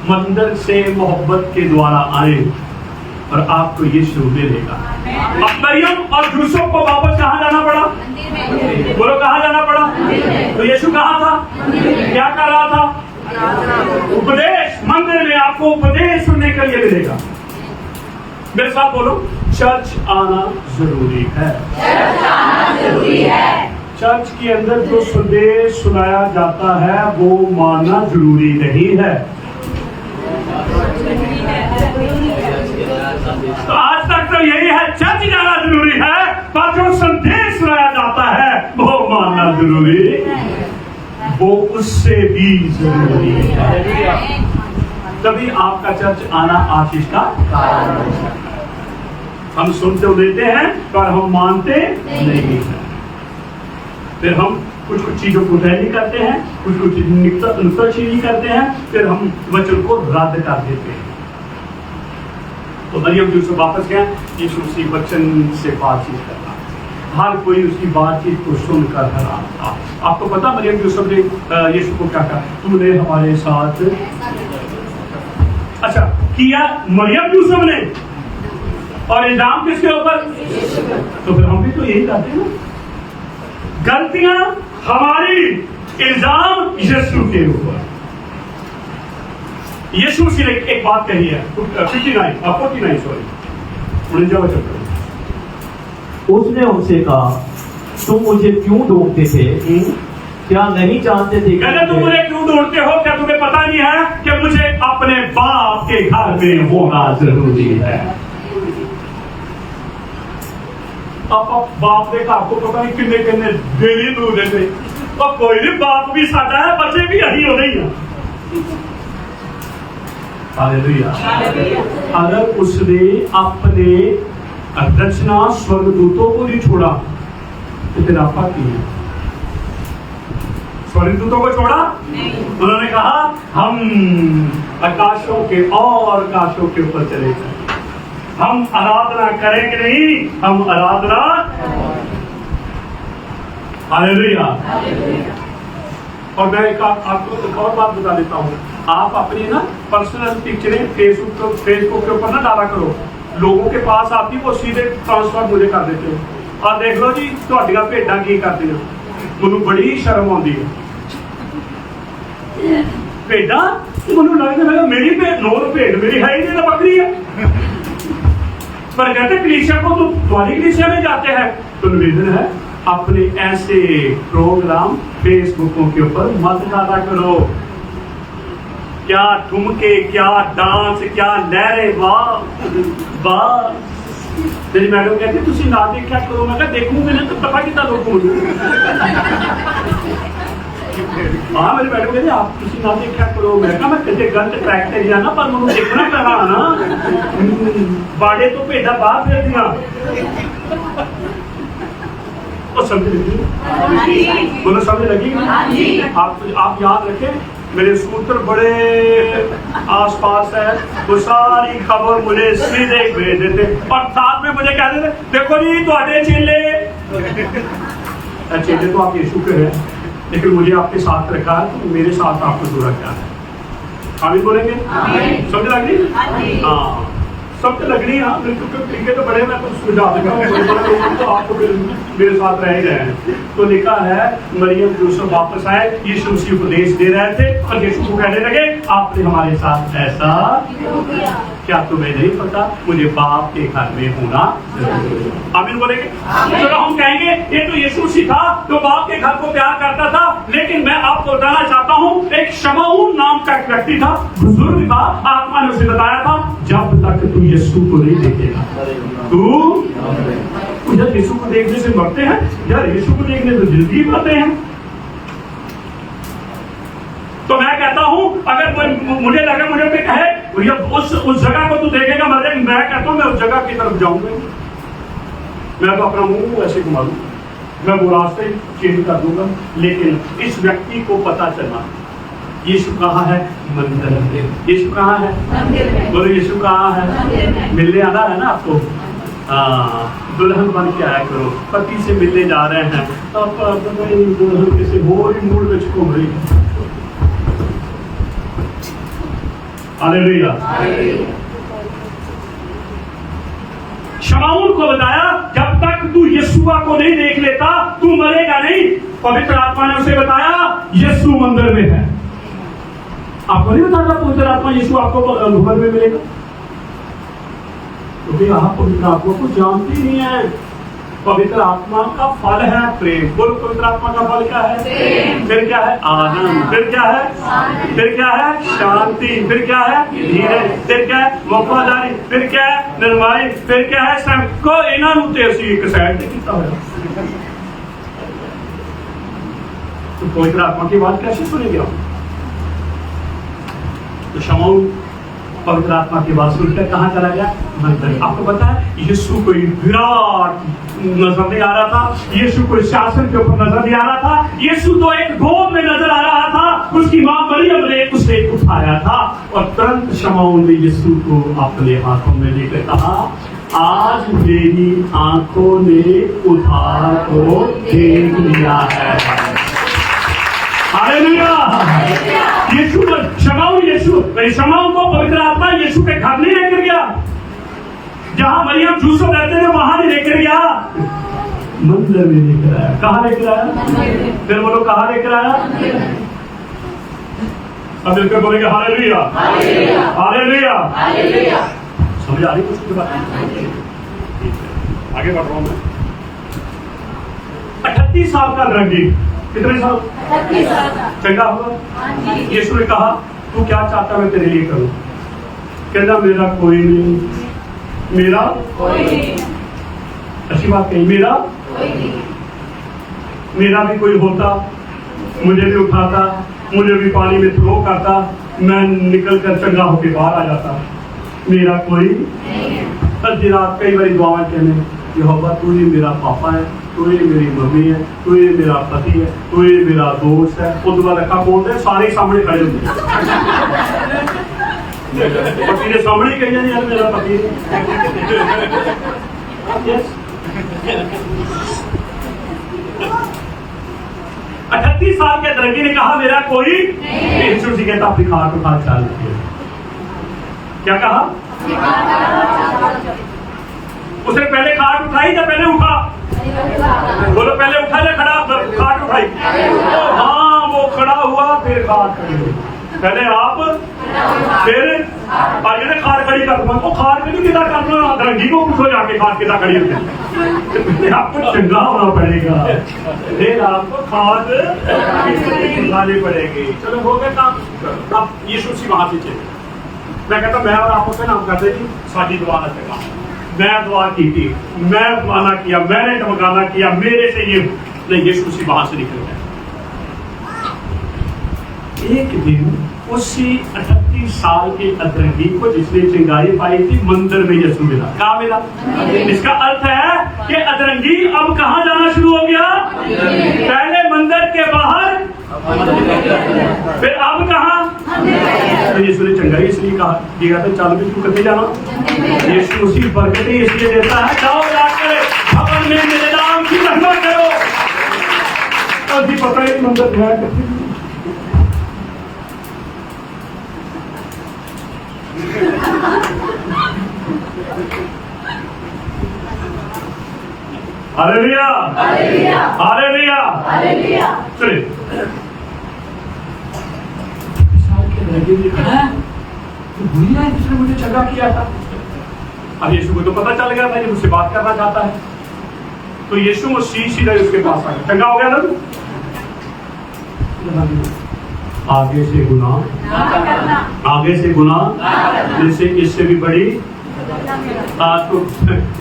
मंदिर से मोहब्बत के द्वारा आए और आपको यीशु मिलेगा। अब मरियम और यूसुफ को वापस कहाँ जाना पड़ा? बोलो कहाँ जाना पड़ा? तो यीशु कहाँ था? क्या कर रहा था? उपदेश। मंदिर में आपको उपदेश सुनने के लिए मिलेगा। मेरे साथ बोलो, चर्च आना जरूरी है। चर्च के अंदर जो संदेश सुनाया जाता है वो मानना जरूरी नहीं है। तो आज तक तो यही है, चर्च जाना जरूरी है, पर जो संदेश सुनाया जाता है वो मानना जरूरी, वो उससे भी जरूरी है। तभी आपका चर्च आना आशीष का कारण है। हम सुन तो लेते हैं पर हम मानते नहीं हैं। फिर हम कुछ कुछ चीजों को नहीं करते हैं, कुछ कुछ नुक्ताचीनी करते हैं, फिर हम वचन को रद्द कर देते हैं। तो मरियम यूसुफ वापस गया, यीशु उसी वचन से बातचीत करना, हर कोई उसकी बातचीत को सुनकर हैरान था। आपको पता मरियम यूसुफ ने यीशु को क्या कहा? तुमने हमारे साथ अच्छा किया मरियम यूसुफ ने, और इल्जाम किसके ऊपर? तो फिर हम भी तो यही करते हैं ना, गलतियां हमारी, इल्जाम यीशु के ऊपर। यीशु ने एक बात कही है 49 सॉरी 49 उसने उनसे कहा, तुम मुझे क्यों ढूंढते थे? क्या नहीं जानते थे? कहते तुम मुझे क्यों ढूंढते हो? क्या तुम्हें पता नहीं है कि मुझे अपने बाप के घर में होना जरूरी है? आप बाप देखा, आपको पता नहीं कितने कितने देरी दूर थे, और कोई भी बाप भी साधा है, बच्चे भी यही हो रही है। हालेलुया। अगर उसने अपने रचना स्वर्गदूतों को नहीं छोड़ा तो फिर आपका की है? स्वर्गदूतों को छोड़ा नहीं। उन्होंने कहा हम आकाशों के और आकाशों के ऊपर चले गए, हम आराधना करेंगे नहीं, हम आराधना हालेलुया। और मैं आपको एक और बात बता देता हूँ, आप अपनी ना पर्सनल पिक्चरें फेसबुक के ऊपर ना डाला करो। लोगों के पास आती वो सीधे ट्रांसफर मुझे कर देते हो। और देख लो जी तुहाडियां भेडां की करदियां, मैनूं बड़ी शर्म आउंदी है। भेडां मैनूं लगदा है मेरी भेड नोर भेड मेरी है ही नहीं, तो बकरी है। पर कहते कलीसिया को तो तुम्हारी कलीसिया में जाते हैं। तो निवेदन है अपने ऐसे प्रोग्राम फेसबुकों के ऊपर मत डाला करो। क्या ठुमके, क्या डांस, क्या लहरे, वाह वाह। मेरी मैडम कहती तुसी ना देखा करो। मैं कहा देखूंगी ना तो पता कितना लोगों को। हाँ मेरी मैडम कहती आप तुसी ना देखा करो। मैं कहा मैं कितने गलत ट्रैक ते जाना पर मैं देखना पैना ना। बाड़े तो भेडा बाहर फिर दिया। और समझ लगी? बोलो समझ लगी? आप याद रखें मेरे सूत्र बड़े आसपास है, वो सारी खबर मुझे सीधे भेज देते और साथ में मुझे कहते थे देखो जी तुम्हारे चेले तो आप यीशु के हैं, लेकिन मुझे आपके साथ रखा है, तो मेरे साथ आपको जुड़ा क्या है? आमीन बोलेंगे? समझ लग रही? हाँ सब लगनी है। तरीके तो बड़े, मैं तो सुझा देगा तो आपको मेरे साथ रह गए हैं। तो लिखा है मरियम यूसुफ वापस आए, यीशु उसी उपदेश दे रहे थे और यीशु को कहने लगे आपने हमारे साथ ऐसा क्या तुम्हें नहीं पता मुझे बाप के घर में होना। आमीन बोलेंगे? चलो हम कहेंगे ये तो यीशु सीखा तो बाप के घर को प्यार करता था, लेकिन मैं आपको बताना चाहता हूँ एक शमऊन नाम का एक व्यक्ति था, बुजुर्ग था, आत्मा ने उसे बताया था जब तक तू यीशु को नहीं देखेगा तू जब यीशु को देखने से मरते हैं यार, यीशु को देखने तो जिंदगी पाते हैं। तो मैं कहता हूं अगर मुझे लगे मुझे भी कहे उस जगह को तू देखेगा मर, मैं कहता हूं मैं उस जगह की तरफ जाऊंगा। मैं तो अपना मुंह ऐसे घुमा दूंगा, मैं वो रास्ते चेंज कर दूंगा। लेकिन इस व्यक्ति को पता चलना यीशु कहाँ है? मंदिर में। यीशु कहाँ है? बोलो यीशु कहाँ है? मिलने आना है ना आपको? दुल्हन बन के आया करो, पति से मिलने जा रहे हैं दुल्हन किसी हो ही मूड में घूम रही। हालेलुया। शमऊन को बताया जब तक तू यीशुआ को नहीं देख लेता तू मरेगा नहीं। पवित्र आत्मा ने उसे बताया यीशु मंदिर में है। आपको नहीं बताता पवित्र आत्मा यीशु आपको घर में मिलेगा? क्योंकि आप पवित्र आत्मा को जानते ही नहीं है। पवित्र आत्मा का फल है प्रेम। बोलो पवित्र आत्मा का फल क्या है? फिर क्या है? आनंद। फिर क्या है? फिर क्या है? शांति। फिर क्या है? धीरज। फिर क्या है? वफादारी। फिर क्या है? निर्मयता। फिर क्या है? सब को इन्हों ते असीं एक साइड ते कीता होया। तो पवित्र आत्मा की बात कैसे सुनेंगे? तो शमऊन पवित्र आत्मा की बात सुनकर कहाँ चला गया? मंदिर। आपको पता है यीशु कोई विराट नजर नहीं आ रहा था, यीशु कोई शासन के ऊपर नजर नहीं आ रहा था, यीशु तो एक गोद में नजर आ रहा था। उसकी माँ मरियम ने उसे उठाया था और तुरंत शमऊन ने यीशु को अपने हाथों में लेकर कहा आज मेरी आंखों ने उधार को देख लिया है। हालेलुया। यीशु शमऊन को पवित्र आत्मा यीशु के घर नहीं लेकर गया, जहां मरियम यूसुफ रहते थे वहां नहीं लेकर गया, मंदिर में लेकर आया। कहां लेकर आया? फिर बोलो कहां लेकर आया? अब मिलकर बोलेंगे हालेलुया हालेलुया हालेलुया। समझ आ रही कुछ बात? आगे बढ़ रहा हूं मैं। 38 साल का लड़की, कितने साल? 38 साल का। चंगा हुआ। यीशु ने कहा तू क्या चाहता मैं तेरे लिए करूं? कहना मेरा कोई नहीं, मेरा कोई नहीं। अच्छी बात कही, मेरा कोई नहीं। मेरा भी कोई होता मुझे भी उठाता, मुझे भी पानी में थ्रो करता, मैं निकल कर चंगा होकर बाहर आ जाता। मेरा कोई नहीं। रात कई बारी दुआएं कहने यहोवा तू ही मेरा पापा है, तू ही मेरी मम्मी है, तू ही मेरा पति है, तू ही मेरा दोस्त है। उस बाद रखा बोलते हैं सारे सामने खड़े होते पति के सामने कही जाए यार मेरा पति 38 साल के अतरंगी ने कहा मेरा कोई यीशु जी कहता अपनी खाट उठा चल। क्या कहा? उसने पहले खाट उठाई या पहले उठा? बोलो पहले उठा या खड़ा? खाट उठाई। हाँ वो खड़ा हुआ फिर खाट खड़ी हुई। पहले आप फिर आगे खाट खड़ी कर दो। वो खाट खड़ी कितना करना? अतरंगी को पूछो जाके खाट कितना खड़ी होती। आपको चंगा होना पड़ेगा, फिर आपको खाट लानी पड़ेगी। चलो हो गया काम। अब यीशु जी वहां से चले। मैं कहता मैं और आप नाम करते जी साड़ी दुआ न चंगा। मैं दुआ की थी, मैं फलाना किया, मैंने धमकाना किया, मेरे से ये नहीं। यीशु जी वहां से निकल गए। एक दिन उसी 38 साल के अतरंगी को जिसने चिंगारी पाई थी मंदिर में यीशु मिला। कहाँ मिला? इसका अर्थ है कि अतरंगी अब कहाँ जाना शुरू हो गया? पहले मंदिर के बाहर, फिर अब कहाँ? तो यीशु ने चंगाई इसलिए कहा दिया था चल भी तू करते जाना। यीशु उसी बरकतें इसलिए देता है जाओ जाकर भवन में मेरे नाम की महिमा करो। अभी पता है मंदिर गया करते। Hallelujah hallelujah hallelujah. चलिए जिसने मुझे चंगा किया था। अब यीशु को तो पता चल गया था ये मुझसे बात करना चाहता है। तो यीशु वो सीधा उसके पास आ गया। चंगा हो गया ना? आगे से गुनाह, आगे से गुनाह, जैसे इससे भी बड़ी। तो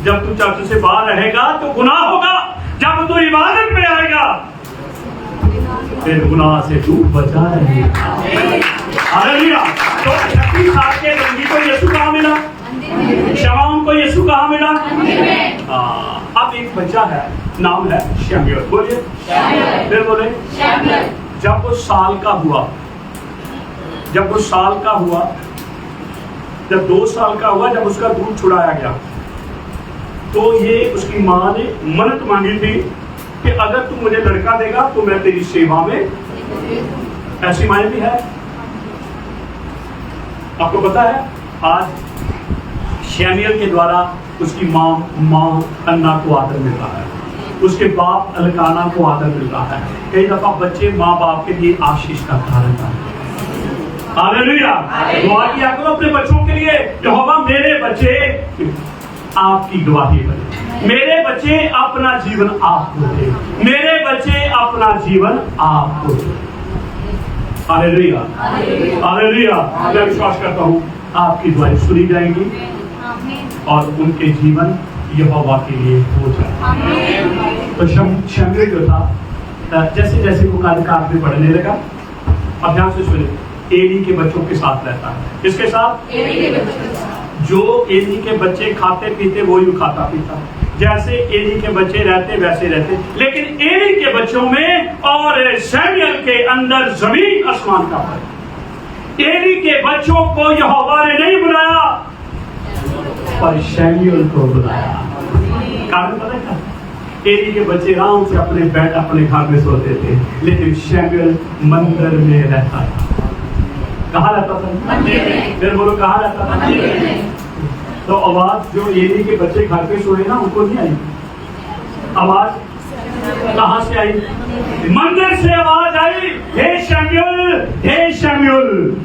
जब तू चर्च से बाहर रहेगा तो गुनाह होगा, जब तू इबादत में आएगा फिर गुनाह से तू बचा रहेगा। हालेलुया। तो 36 साल के अतरंगी को यीशु कहाँ मिला? शमौन को यीशु कहाँ मिला? अब एक बच्चा है, नाम है शमूएल। बोलिए फिर बोले। जब वो साल का हुआ, जब वो साल का हुआ, जब 2 साल का हुआ, जब उसका दूध छुड़ाया गया तो ये उसकी माँ ने मन्नत मांगी थी कि अगर तू मुझे लड़का देगा तो मैं तेरी सेवा में। ऐसी माँ भी है। आपको पता है आज शमूएल के द्वारा उसकी माँ अन्ना को आदर मिलता है, उसके बाप अलकाना को आदर मिलता है। कई दफा बच्चे माँ बाप के लिए आशीष का कारण है। हालेलुया। दुआ किया करो अपने बच्चों के लिए, यहोवा मेरे बच्चे आपकी गवाही बने, मेरे बच्चे अपना जीवन आपको दे, मेरे बच्चे अपना जीवन आपको दे। Hallelujah hallelujah. मैं विश्वास करता हूँ आपकी दुआएं सुनी जाएंगी और उनके जीवन यहोवा के लिए हो जाए। तो शमूएल जो था, जैसे जैसे वो कार्यकाल में बढ़ने लगा, अब ध्यान से सुनिए, एली के बच्चों के साथ रहता है। किसके साथ? एली के बच्चों के साथ। जो एली के बच्चे खाते पीते वही खाता पीता, जैसे एली के बच्चे रहते वैसे रहते। लेकिन एली के बच्चों में और शमूएल के अंदर जमीन आसमान का फर्क। एली के बच्चों को यहोवा ने नहीं बुलाया पर शमूएल को बुलाया। कारण पता क्या? एली के बच्चे आराम से अपने बेड अपने घर में सोते थे, लेकिन शमूएल मंदिर में रहता था। कहाँ रहता था? मंदिर में। फिर बोलो कहाँ रहता था? मंदिर में। तो आवाज जो एली के बच्चे घर पे सोए ना उनको नहीं आई। आवाज कहाँ से आई? मंदिर से आवाज आई, हे शमूएल, हे शमूएल।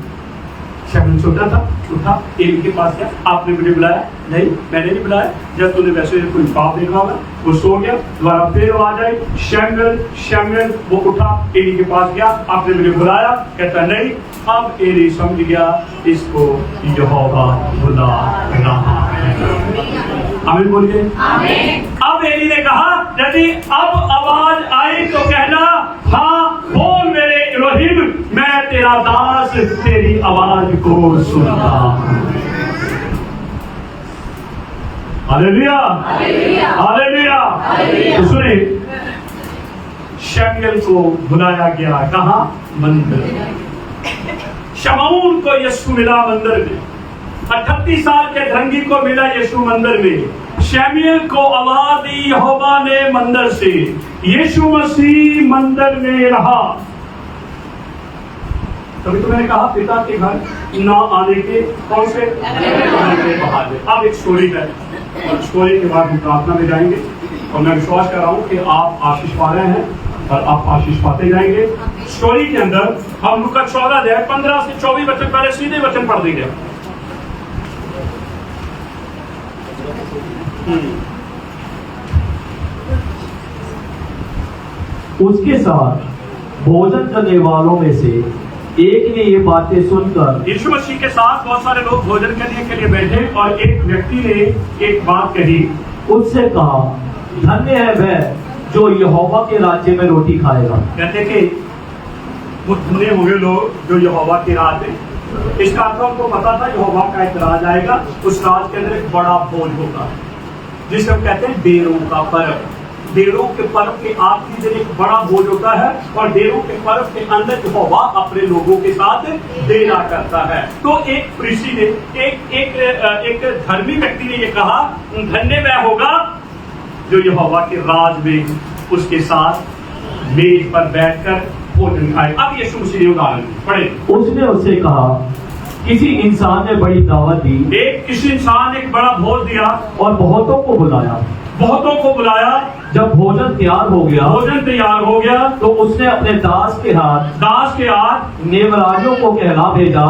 शमूएल छोटा था, उठा, एली के पास गया, आपने मुझे बुलाया? नहीं, मैंने नहीं बुलाया। जब तूने वैसे कोई पाप देखा होगा, वो सो गया। दोबारा फिर आवाज आई, शमूएल शमूएल। वो उठा, एली के पास गया, आपने मुझे बुलाया? कहता नहीं। अब एली समझ गया इसको यहोवा बुला रहा है। आमीन बोलिए। अब एली ने कहा यदि अब आवाज आई तो कहना हाँ बोल मेरे इलोहिम, मैं तेरा दास तेरी आवाज को सुनता हूं। Hallelujah hallelujah. तो सुनिए, शमूएल को बुलाया गया कहाँ? मंदिर। शमौन को यीशु मिला मंदिर में। 38 साल के धरंगी को मिला यीशु मंदिर में। शमूएल को आवाज दी यहोवा ने मंदिर से। यीशु मसीह मंदिर में रहा। तभी तो मैंने कहा पिता के घर ना आने के कौन से बहाने। अब एक स्टोरी है और स्टोरी के बाद हम प्रार्थना में जाएंगे और मैं विश्वास कर रहा हूं कि आप आशीष पा रहे हैं और आप आशीष पाते जाएंगे। स्टोरी के अंदर हम लूका 14 अध्याय 15 से 24 वचन, पहले सीधे वचन पढ़ देंगे। उसके साथ भोजन करने वालों में से एक ने ये बातें सुनकर, यीशु मसीह के साथ बहुत सारे लोग भोजन करने के लिए बैठे और एक व्यक्ति ने एक बात कही। उससे कहा, धन्य है वह जो यहोवा के राज्य में रोटी खाएगा। कहते कि वो धन्य होंगे लोग जो यहोवा के राज में। इसका अर्थ उनको पता था यहोवा का एक राज आएगा, उस राज के अंदर एक बड़ा भोज होगा जिसे हम कहते हैं डेरों का पर्व। डेरों के पर्व के आखिरी दिन एक बड़ा भोज होता है और डेरों के पर्व के अंदर यहोवा अपने लोगों के साथ डेरा करता है। तो एक फरीसी ने एक धर्मी व्यक्ति ने ये कहा, धन्य वह होगा जो यहोवा के राज में उसके साथ मेज पर बैठकर भोजन खाए। अब यीशु मसीह ने उदाहरण पढ़े। उसने उससे कहा, किसी इंसान ने बड़ी दावत दी, किसी इंसान ने एक बड़ा भोज दिया और बहुतों को बुलाया। जब भोजन तैयार हो गया तो उसने अपने दास के हाथ नेवराजों को कहला भेजा।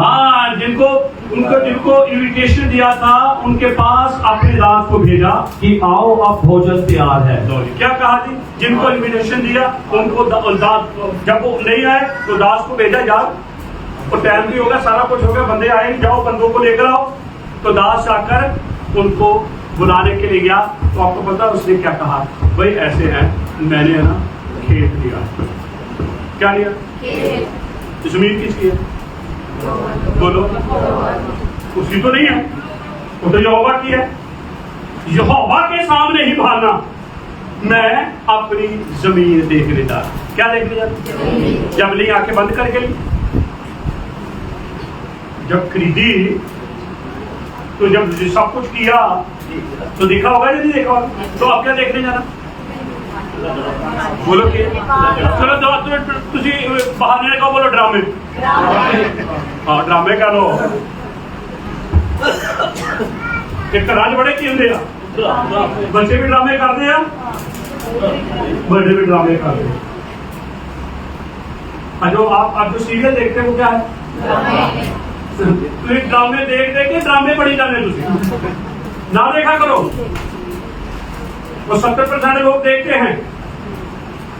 जिनको इन्विटेशन दिया था उनके पास अपने दास को भेजा कि आओ अब भोजन तैयार है। क्या कहा जी? जिनको इन्विटेशन दिया उनको जब वो नहीं आए तो दास को भेजा, यार और टाइम भी होगा, सारा कुछ होगा, बंदे आए, जाओ बंदों को लेकर आओ। तो दास आकर उनको बुलाने के लिए गया। तो आपको पता उसने क्या कहा? भाई ऐसे है, मैंने है ना खेत लिया। क्या लिया? जमीन किसकी है? बोलो। उसकी तो नहीं है, वो तो यहोवा की है। यहोवा के सामने ही भागना। मैं अपनी जमीन देखने जा। क्या देखने जा? जब ली आंखें बंद करके ली, जब खरीदी तो जब सब कुछ किया तो देखा होगा या नहीं देखा होगा? तो अब क्या देखने जाना? बोलो कि चलो तुझी बहाने का बोलो ड्रामे। हाँ ड्रामे कह लो। एक राज बड़े की ਹੁੰਦੇ ਆ, बच्चे भी ड्रामे करते हैं, बड़े भी ड्रामे करते हैं। जो आप जो सीरियल देखते हैं वो क्या है? ड्रामे देख के ड्रामे पढ़ी जाने ना देखा करो। और 70% लोग देखते हैं।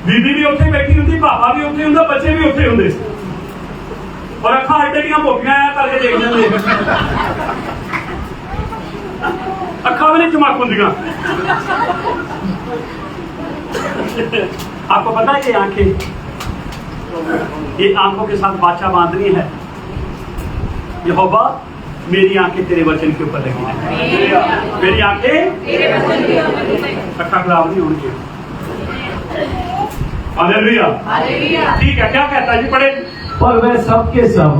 बीबी भी उत्थे बैठी होंगी, पापा भी उत्थे होंगे, बच्चे भी उत्थे होंगे और अखा हड्डियां मोटियां करके देख लेंगे। अखा भी नहीं चमक होंदियां। आपको पता है ये आंखों के साथ बादशाह बांधनी है। यहोवा मेरी आंखें तेरे वचन के ऊपर लगी हैं। मेरी आंखें अखा खराब नहीं होनी चाहिए। हालेलुया। ठीक है, क्या कहता है जी? पढ़े। पर वह सब के सब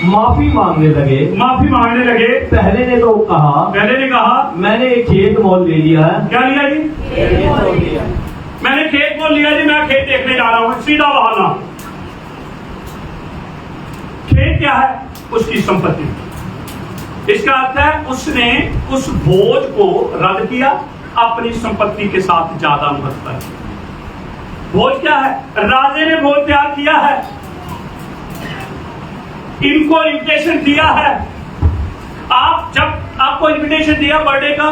माफी मांगने लगे। पहले ने कहा, मैंने एक खेत मोल ले लिया है। क्या लिया जी? मैंने खेत मोल लिया जी, मैं खेत देखने जा रहा हूं। सीधा बहाना। खेत क्या है? उसकी संपत्ति। इसका अर्थ है उसने उस बोझ को रद्द किया, अपनी संपत्ति के साथ ज्यादा महत्व है। बोझ क्या है? राजे ने बोझ तैयार किया है, इनको इन्विटेशन दिया है। जब आपको इन्विटेशन दिया बर्थडे का,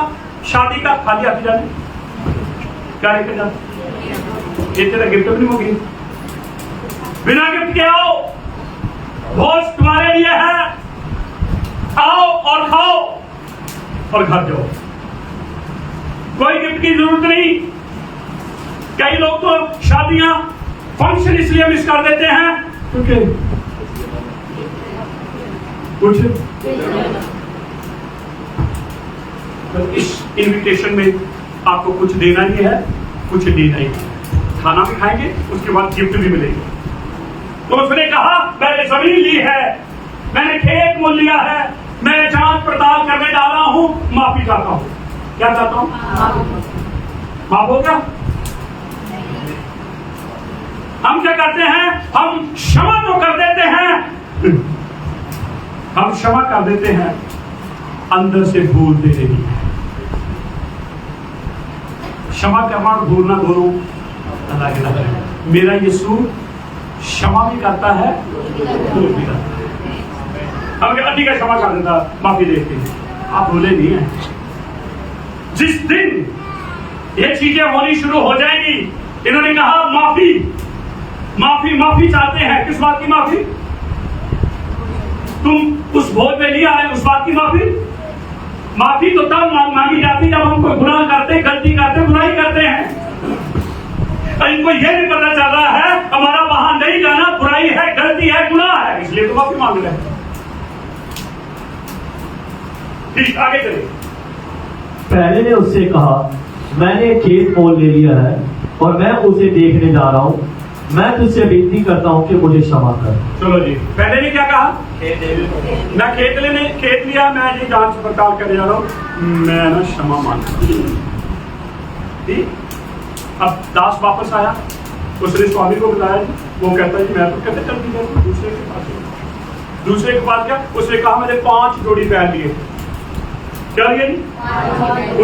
शादी का, खाली आती जाने क्या लेकर जाते? ये तेरा गिफ्ट भी नहीं होगी। बिना गिफ्ट के आओ, भोज तुम्हारे लिए है, आओ और खाओ और घर जाओ। कोई गिफ्ट की जरूरत नहीं। कई लोग तो शादियां फंक्शन इसलिए मिस कर देते हैं क्योंकि कुछ तो इस इनविटेशन में आपको कुछ देना ही है, कुछ देना ही है। खाना भी खाएंगे, उसके बाद गिफ्ट भी मिलेंगे। तो उसने कहा मैंने जमीन ली है, मैंने खेत मोल लिया है, मैं जांच पड़ताल करने जा रहा हूं, माफी चाहता हूं। क्या चाहता हूं? माफ हो गया। हम क्या करते हैं? हम क्षमा तो कर देते हैं, हम क्षमा कर देते हैं, अंदर से भूलते नहीं। क्षमा करना और भूलना दोनों अलग अलग है। मेरा यीशु क्षमा भी करता है, भूल भी करता है। हम क्या ठीक है, क्षमा कर देता, माफी देते हैं, आप भूले नहीं है। जिस दिन ये चीजें होनी शुरू हो जाएंगी, इन्होंने कहा माफी माफी माफी चाहते हैं, किस बात की माफी? तुम उस भोज में नहीं आए, उस बात की माफी? माफी तो तब मांगी जाती जब हम कोई गुनाह करते, गलती करते, बुराई करते हैं। और इनको यह भी पता चल रहा है हमारा वहां नहीं जाना बुराई है, गलती है, गुनाह है, इसलिए तो माफी मांग रहे हैं। ठीक, आगे चलिए। पहले ने उससे कहा, मैंने खेत मोल ले लिया है और मैं उसे देखने जा रहा हूँ, मैं तुझसे विनती करता हूँ कि मुझे क्षमा कर। चलो जी। पहले ने क्या कहा? मैं खेत लिया, मैं ये जांच पड़ताल करने जा रहा हूँ, मैं ना क्षमा मांगता। अब दास वापस आया, उसने स्वामी को बताया, वो कहता है मैं तो कहते चल गया दूसरे के पास गया, उसने कहा मैंने 5 जोड़ी पैर लिए। क्या लिए?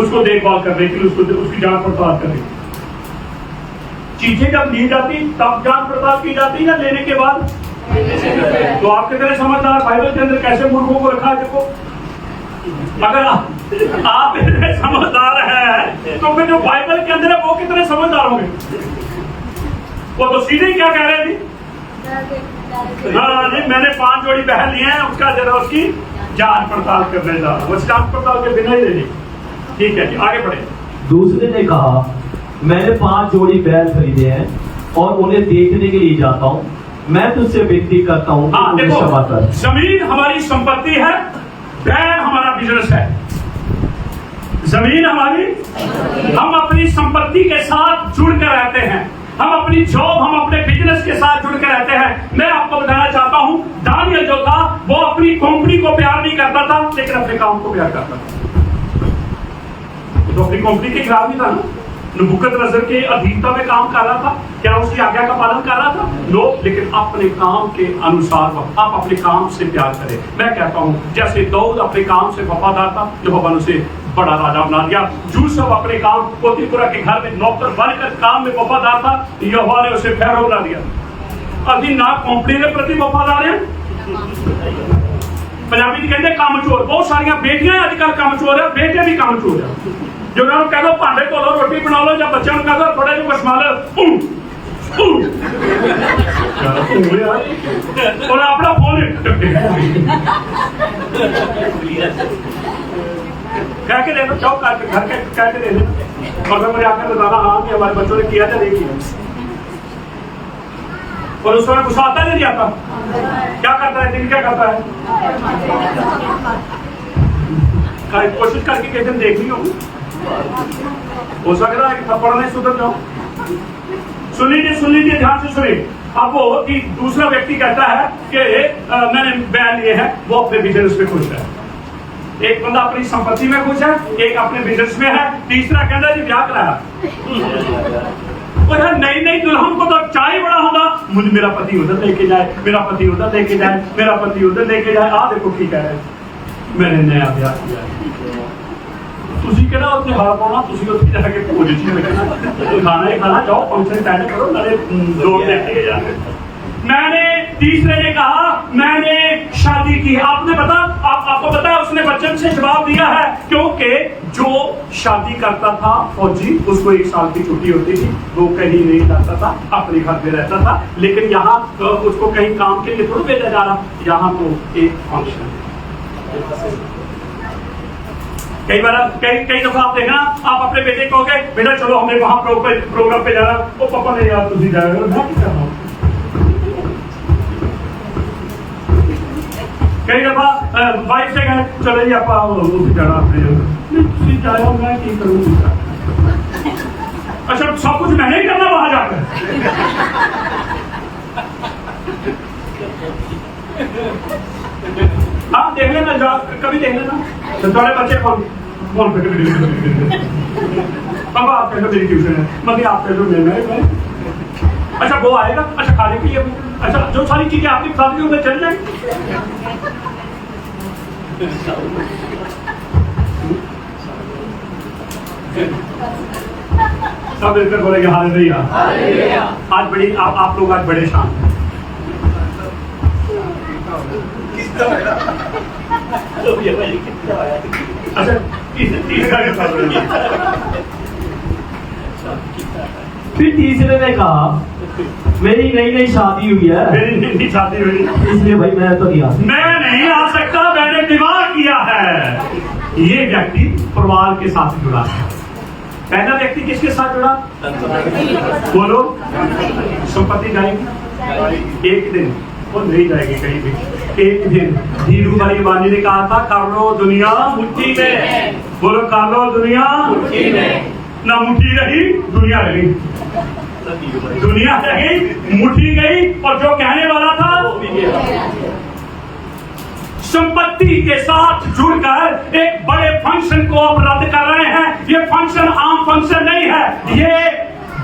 उसको देखभाल करने के लिए, उसकी जांच पड़ताल करने की। चीजें जब ली जाती तब जांच पड़ताल की जाती या लेने के बाद? तो आप कितने समझदार, बाइबल के अंदर कैसे मूर्खों को रखा है? देखो, अगर आप इतने समझदार हैं तो फिर जो बाइबल के अंदर है वो कितने समझदार होंगे? वो तो सीधे क्या कह रहे थे, हाँ जी मैंने 5 जोड़ी पहन लिए हैं, उसका जरा उसकी जांच पड़ताल करने जा रहा हूं। जांच पड़ताल के बिना ही ले ली। ठीक है जी, आगे बढ़े। दूसरे ने कहा, मैंने 5 जोड़ी बैल खरीदे हैं और उन्हें देखने के लिए जाता हूँ, मैं तुझसे विनती करता हूँ हाँ, कि मुझे क्षमा कर। जमीन हमारी संपत्ति है, बैल हमारा बिजनेस है। जमीन हमारी, हम अपनी संपत्ति के साथ जुड़ कर रहते हैं, हम अपनी जॉब, हम अपने बिजनेस के साथ जुड़ कर रहते हैं। मैं आपको बताना चाहता हूं, दानियल जो था वो अपनी कंपनी को प्यार नहीं करता था, लेकिन अपने काम को प्यार करता था। तो अपनी कंपनी के खिलाफ ही था ना, नबूकदनेस्सर के अधीनता में काम कर रहा था, क्या उसकी आज्ञा का पालन कर रहा था? नो, लेकिन अपने काम के अनुसार आप अपने काम से प्यार करें। मैं कहता हूं जैसे दाऊद अपने काम से वफादार था, यहोवा ने उसे बड़ा राजा बना दिया। यूसुफ अपने काम, पोतीपुरा के घर में नौकर बनकर काम में वफादार था, यहोवा ने उसे फैरो बना दिया। अभी ना कंपनी के प्रति वफादार है। पंजाबी कहते कामचोर, बहुत सारिया बेटियां आजकल कामचोर है, बेटे भी कामचोर है। जो कह दो भांडे धो लो, रोटी बना लो, जब बच्चों को कह दो थोड़ा जो कस्मा लो और अपना फोन कह के दे दो, चौक करके घर के कह के दे दो, मगर मुझे आकर बताना हाँ कि हमारे बच्चों ने किया था, नहीं किया। और उस समय गुस्सा आता नहीं आता? क्या करता है दिन, क्या करता है? कोशिश करके किसी दिन देख ली होगी, हो सक रहा है कि थप्पड़ नहीं सुधर जाओ। सुन लीजिए ध्यान से सुनिए। अब वो कि दूसरा व्यक्ति कहता है कि मैंने बैन लिए हैं, वो अपने बिजनेस में खुश है। एक बंदा अपनी संपत्ति में खुश है, एक अपने बिजनेस में है, तीसरा कहता है जी ब्याह कराया। नई दुल्हन को तो चाय बड़ा होगा, मुझे मेरा पति उधर लेके जाए, मेरा पति उधर लेके जाए, मेरा पति उधर लेके जाए। आ देखो ठीक है, मैंने नया ब्याह किया। तुसी केड़ा उत्ते हाल पाना, तुसी उत्ते जाके पोजीशन रखना, खाना ही खाना, जाओ फंक्शन अटेंड करो, नाले लोग देखे जाने। मैंने तीसरे ने कहा मैंने शादी की। आपने पता, आपको पता है उसने वचन से जवाब दिया है, क्योंकि जो शादी करता था फौजी, उसको 1 साल की छुट्टी होती थी, वो कहीं नहीं जाता था, अपने घर में रहता था। लेकिन यहाँ उसको कहीं काम के लिए थोड़ा भेजा जा रहा, यहाँ तो एक फंक्शन। कई दफा आप देखना, आप अपने बेटे को कहोगे बेटा चलो हमें वहां प्रोग्राम पे जाना, वो पापा नहीं यार तुझे जाएगा। कई दफा वाइफ से कहे चलो जी आप जाना अपने जाओ, मैं की करूँगा। अच्छा सब कुछ मैंने ही करना वहां जाकर। आप देख लेना, कभी देख लेना थोड़े बच्चे फोन पे पापा आप कह दो मेरी ट्यूशन है, मम्मी आप कह दो मेरे। अच्छा वो आएगा, अच्छा खाने के लिए, अच्छा जो सारी चीजें आपके साथ में चल जाएंगी। सब मिलकर बोलेंगे हालेलुया। आज बड़ी आप लोग आज बड़े शांत हैं। अच्छा फिर तीसरे ने कहा मेरी नई शादी हुई है, मेरी नई शादी हुई, इसलिए भाई मैं तो नहीं आ सकता, मैं नहीं आ सकता, मैंने विवाह किया है। ये व्यक्ति परिवार के साथ जुड़ा है। पहला व्यक्ति किसके साथ जुड़ा? बोलो। संपत्ति जाएगी एक दिन, वो नहीं जाएगी कहीं भी। एक दिन धीरू भाई वानी ने कहा था कर लो दुनिया मुट्ठी में। बोलो कर लो दुनिया मुट्ठी में। ना मुट्ठी रही दुनिया रही, दुनिया रही मुट्ठी गई, और जो कहने वाला था संपत्ति के साथ जुड़कर एक बड़े फंक्शन को अब रद्द कर रहे हैं। ये फंक्शन आम फंक्शन नहीं है, ये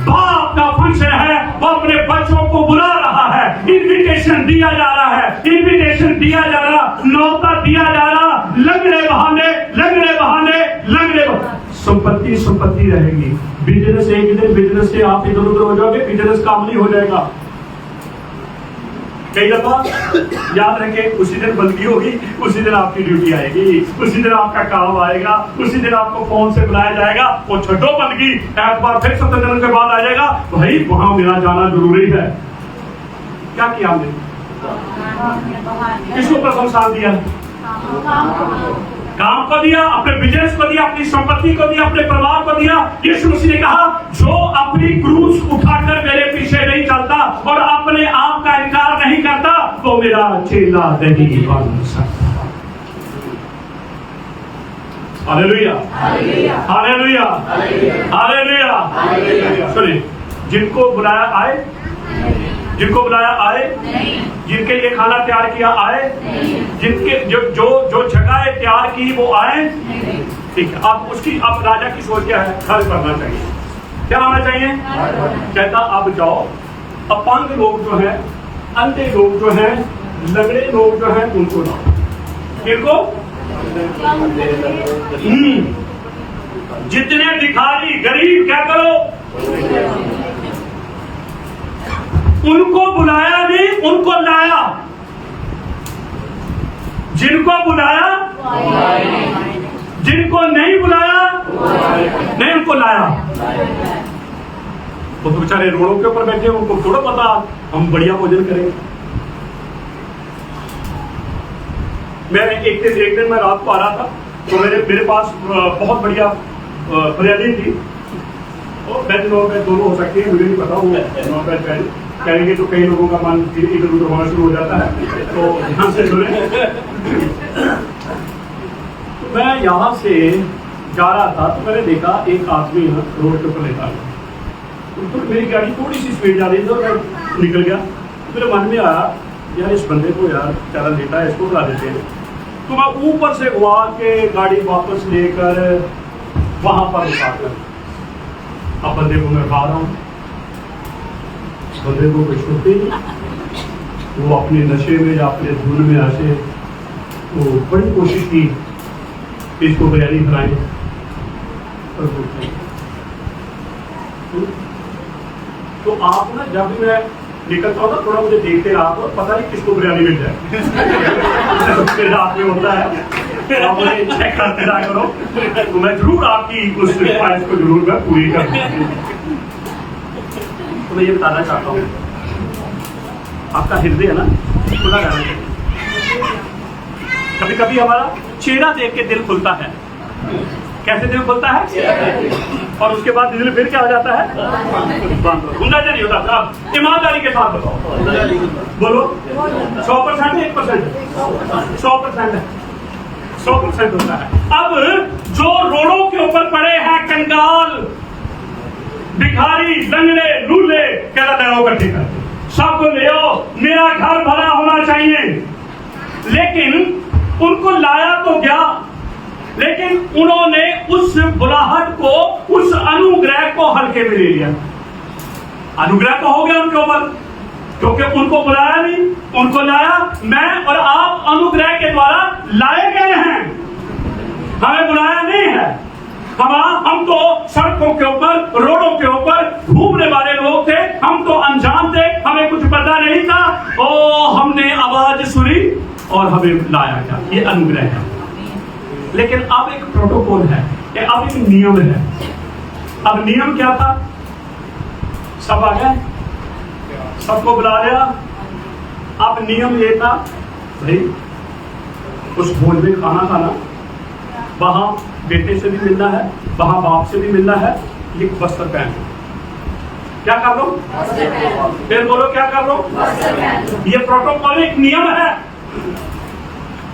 बाप का फंक्शन है। वो अपने बच्चों को बुला रहा है, इनविटेशन दिया जा रहा है, इनविटेशन दिया जा रहा, न्योता दिया जा रहा, लगने बहाने लगने बहाने लगने बहाने। संपत्ति संपत्ति रहेगी। बिजनेस एक दिन बिजनेस से आप इधर उधर हो जाओगे, बिजनेस काम नहीं हो जाएगा। कई दफा याद रखें, उसी दिन बंदी होगी, उसी दिन आपकी ड्यूटी आएगी, उसी दिन आपका काम आएगा, उसी दिन आपको फोन से बुलाया जाएगा। वो छठो बंदगी एक बार फिर 7 दिन के बाद आ जाएगा, भाई वहां मेरा जाना जरूरी है। क्या किया हमने? किसको प्रशंसा दिया? काम को दिया, अपने बिजनेस को दिया, अपनी संपत्ति को दिया, अपने परिवार को दिया। यीशु मसीह ने कहा जो अपनी क्रूस उठाकर मेरे पीछे नहीं चलता और अपने आप का इनकार नहीं करता वो मेरा चेला नहीं बन सकता। Hallelujah hallelujah hallelujah. सुनिए, जिनको बुलाया आए, जिनको बुलाया आए, जिनके लिए खाना तैयार किया आए, जिनके जो जो जो जगह तैयार की वो आए। ठीक है, अब उसकी अब राजा की सोच क्या है? खर्च करना चाहिए। क्या होना चाहिए? कहता अब जाओ, अपंग लोग जो हैं, अंधे लोग जो हैं, लंगड़े लोग जो हैं, उनको लाओ। इनको जितने भिखारी गरीब क्या करो, उनको बुलाया नहीं, उनको लाया। जिनको बुलाया, जिनको नहीं बुलाया नहीं, उनको लाया। वो तो बेचारे रोडों के ऊपर बैठे, उनको थोड़ा पता हम बढ़िया भोजन करेंगे। मैं एक दिन मैं रात को आ रहा था, तो मेरे पास बहुत बढ़िया बिरयानी थी। वेज नॉन वेज दोनों हो सकती है, मुझे नहीं पता। वो नॉन वेज वेज करेंगे तो कई लोगों का मन इधर उधर होना शुरू हो जाता है, तो ध्यान से सुने। तो मैं यहाँ से जा रहा था, तो मैंने देखा एक आदमी रोड के ऊपर लेटा गया। तो मेरी गाड़ी थोड़ी सी स्पीड जा रही थी और मैं निकल गया। मेरे मन में आया यार इस बंदे को यार ज़्यादा लेटा है, इसको बुला देते हैं। तो मैं ऊपर से घुमा के गाड़ी वापस लेकर वहाँ पर उतार, अब बंदे को मैं खा रहा हूँ। बंदे को कोई छूटते नहीं, वो अपने नशे में या अपने धुन में आसे तो बड़ी कोशिश की इसको बिरयानी खिलाएं, तो आप ना जब भी मैं निकलता हूँ ना, थोड़ा मुझे देखते रहा करो, पता नहीं किसको बिरयानी मिल जाए। मेरे हाथ में होता है, आप मुझे चेक करते रहा करो, तो मैं जरूर आपकी उस ख्वाहिश को जरूर मैं पूरी करूँ। तो मैं ये बताना चाहता हूँ, आपका हृदय है ना खुला रहना चाहिए। कभी कभी हमारा चेहरा देख के दिल खुलता है। कैसे दिल खुलता है? और उसके बाद दिल फिर क्या हो जाता है? खुलना नहीं होता। आप ईमानदारी के साथ बताओ, बोलो 100% 1%? 100% 100% होता है। अब जो रोडों के ऊपर पड़े हैं कंगाल, भिखारी, लंगड़े, लूले, कहता है ठीक है सबको ले आओ, मेरा घर भरा होना चाहिए। लेकिन उनको लाया तो गया, लेकिन उन्होंने उस बुलाहट को, उस अनुग्रह को हल्के में ले लिया। अनुग्रह तो हो गया उनके ऊपर, क्योंकि उनको बुलाया नहीं, उनको लाया। मैं और आप अनुग्रह के द्वारा लाए गए हैं, हमें बुलाया नहीं है। हम तो सड़कों के ऊपर, रोडों के ऊपर घूमने वाले लोग थे, हम तो अनजान थे, हमें कुछ पता नहीं था। ओ हमने आवाज सुनी और हमें लाया गया, ये अनुग्रह है। लेकिन अब एक प्रोटोकॉल है, अब एक नियम है। अब नियम क्या था? सब आ गए, सबको बुला लिया। अब नियम ये था, भाई उस भोज में खाना खाना, वहां बेटे से भी मिलना है, वहां बाप से भी मिलना है, ये वस्त्र पहन। क्या कर लो? फिर बोलो क्या कर लो? ये प्रोटोकॉल एक नियम है।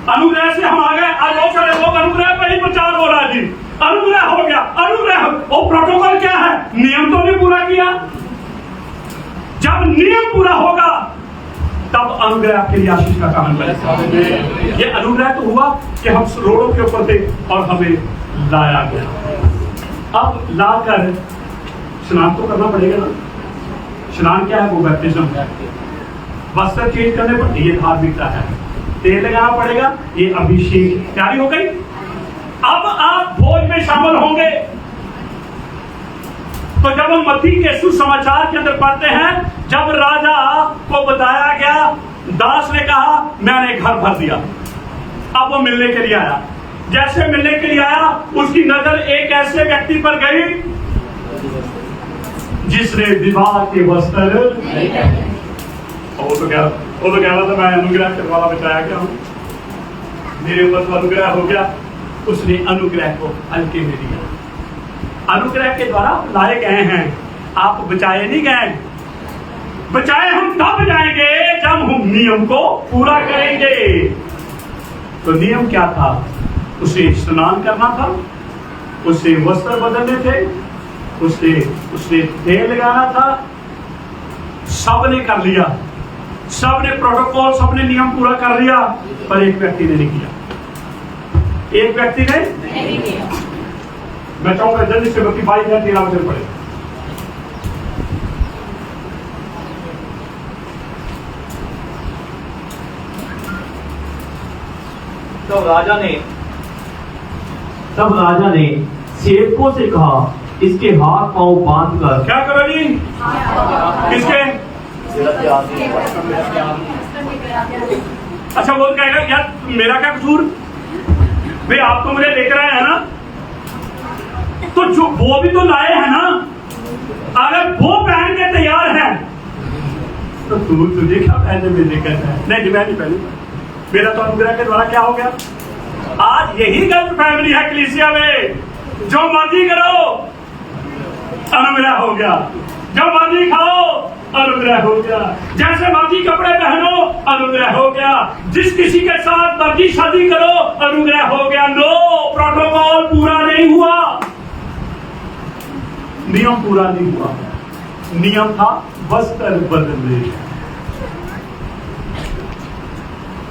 अनुग्रह से हम आ गए। आज बहुत सारे लोग अनुग्रह पर ही प्रचार हो रहा है जी, अनुग्रह हो गया, अनुग्रह। वो प्रोटोकॉल क्या है? नियम तो नहीं पूरा किया। जब नियम पूरा होगा तब अनुग्रह आपके लिए आशीष का कारण बनेगा। ये अनुग्रह तो हुआ कि हम रोडों के ऊपर थे और हमें लाया गया। अब लाकर स्नान तो करना पड़ेगा ना। स्नान क्या है? वो बैप्टिज्म है। वस्त्र चेंज करने पड़ते, ये धार्मिकता है। तेल लगाना पड़ेगा, ये अभिषेक। तैयारी हो गई? अब आप भोज में शामिल होंगे। तो जब हम मत्ती के सुसमाचार के अंदर पढ़ते हैं, जब राजा को बताया गया, दास ने कहा मैंने घर भर दिया। अब वो मिलने के लिए आया। जैसे मिलने के लिए आया, उसकी नजर एक ऐसे व्यक्ति पर गई जिसने विवाह के वस्त्र वो तो कह रहा था मैं अनुग्रह के द्वारा बचाया गया हूं, मेरे ऊपर तो अनुग्रह हो गया। उसने अनुग्रह को हल्के में लिया। अनुग्रह के द्वारा लाए गए हैं, आप बचाए नहीं गए। बचाए हम तब जाएंगे जब हम नियम को पूरा करेंगे। तो नियम क्या था? उसे स्नान करना था, उसे वस्त्र बदलने थे, उसे तेल लगाना था। सबने कर लिया, सबने प्रोटोकॉल, सबने नियम पूरा कर लिया, पर एक व्यक्ति ने नहीं किया। एक व्यक्ति ने नहीं किया। मैं चाहूंगा जल्दी से 22-13 बजे पढ़े। तब राजा ने सेवकों से कहा इसके हाथ पांव बांध कर। क्या करो जी? किसके? अच्छा वो कहेगा यार मेरा क्या कसूर, भाई आप तो मुझे लेकर आए हैं ना, तो जो वो भी तो लाए हैं ना। अगर वो पहन के तैयार है तो तुझे क्या पहनने में दिक्कत है? नहीं मैं नहीं पहनूंगा, मेरा तो अनुग्रह के द्वारा क्या हो गया। आज यही गलत फैमिली है कलीसिया में, जो मर्जी करो अनुग्रह हो गया, जो मर्जी खाओ अनुग्रह हो गया, जैसे मर्जी कपड़े पहनो अनुग्रह हो गया, जिस किसी के साथ मर्जी शादी करो अनुग्रह हो गया। नो, प्रोटोकॉल पूरा नहीं हुआ, नियम पूरा नहीं हुआ। नियम था वस्त्र बदलने।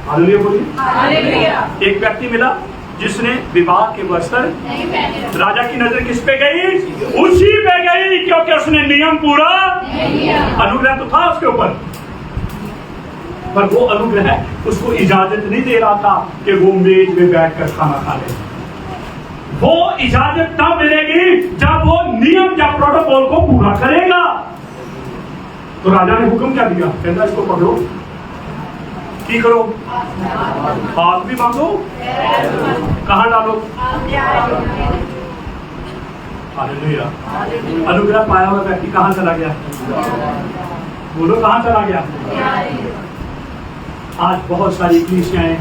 हालेलुया बोलिए। हालेलुया। एक व्यक्ति मिला जिसने विवाह के वस्त्र नहीं पहने। राजा की नजर किस पे गई? उसी पे गई, क्योंकि उसने नियम पूरा नहीं किया। अनुग्रह तो था उसके ऊपर, पर वो अनुग्रह उसको इजाजत नहीं दे रहा था कि वो मेज में बैठकर खाना खा ले। वो इजाजत तब मिलेगी जब वो नियम या प्रोटोकॉल को पूरा करेगा। तो राजा ने हुक्म क्या दिया? कहता इसको पकड़ो, की करो, हाथ भी बांधो, कहां डालो? हालेलुया। अनुग्रह पाया हुआ व्यक्ति कहां चला गया? बोलो कहां चला गया? आज बहुत सारी कलीसियाएं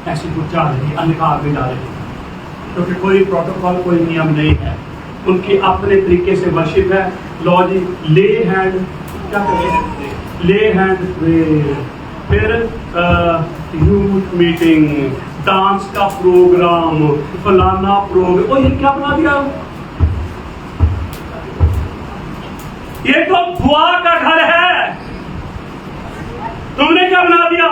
ऐसी कुछ जा रही, अंधकार में जा रही, क्योंकि कोई प्रोटोकॉल, कोई नियम नहीं है। उनके अपने तरीके से वर्शिप है। लो जी, ले हैंड, क्या करें? ले हैंड, फिर यूथ मीटिंग, डांस का प्रोग्राम, फलाना प्रोग्राम। और ये क्या बना दिया? ये तो दुआ का घर है, तुमने क्या बना दिया?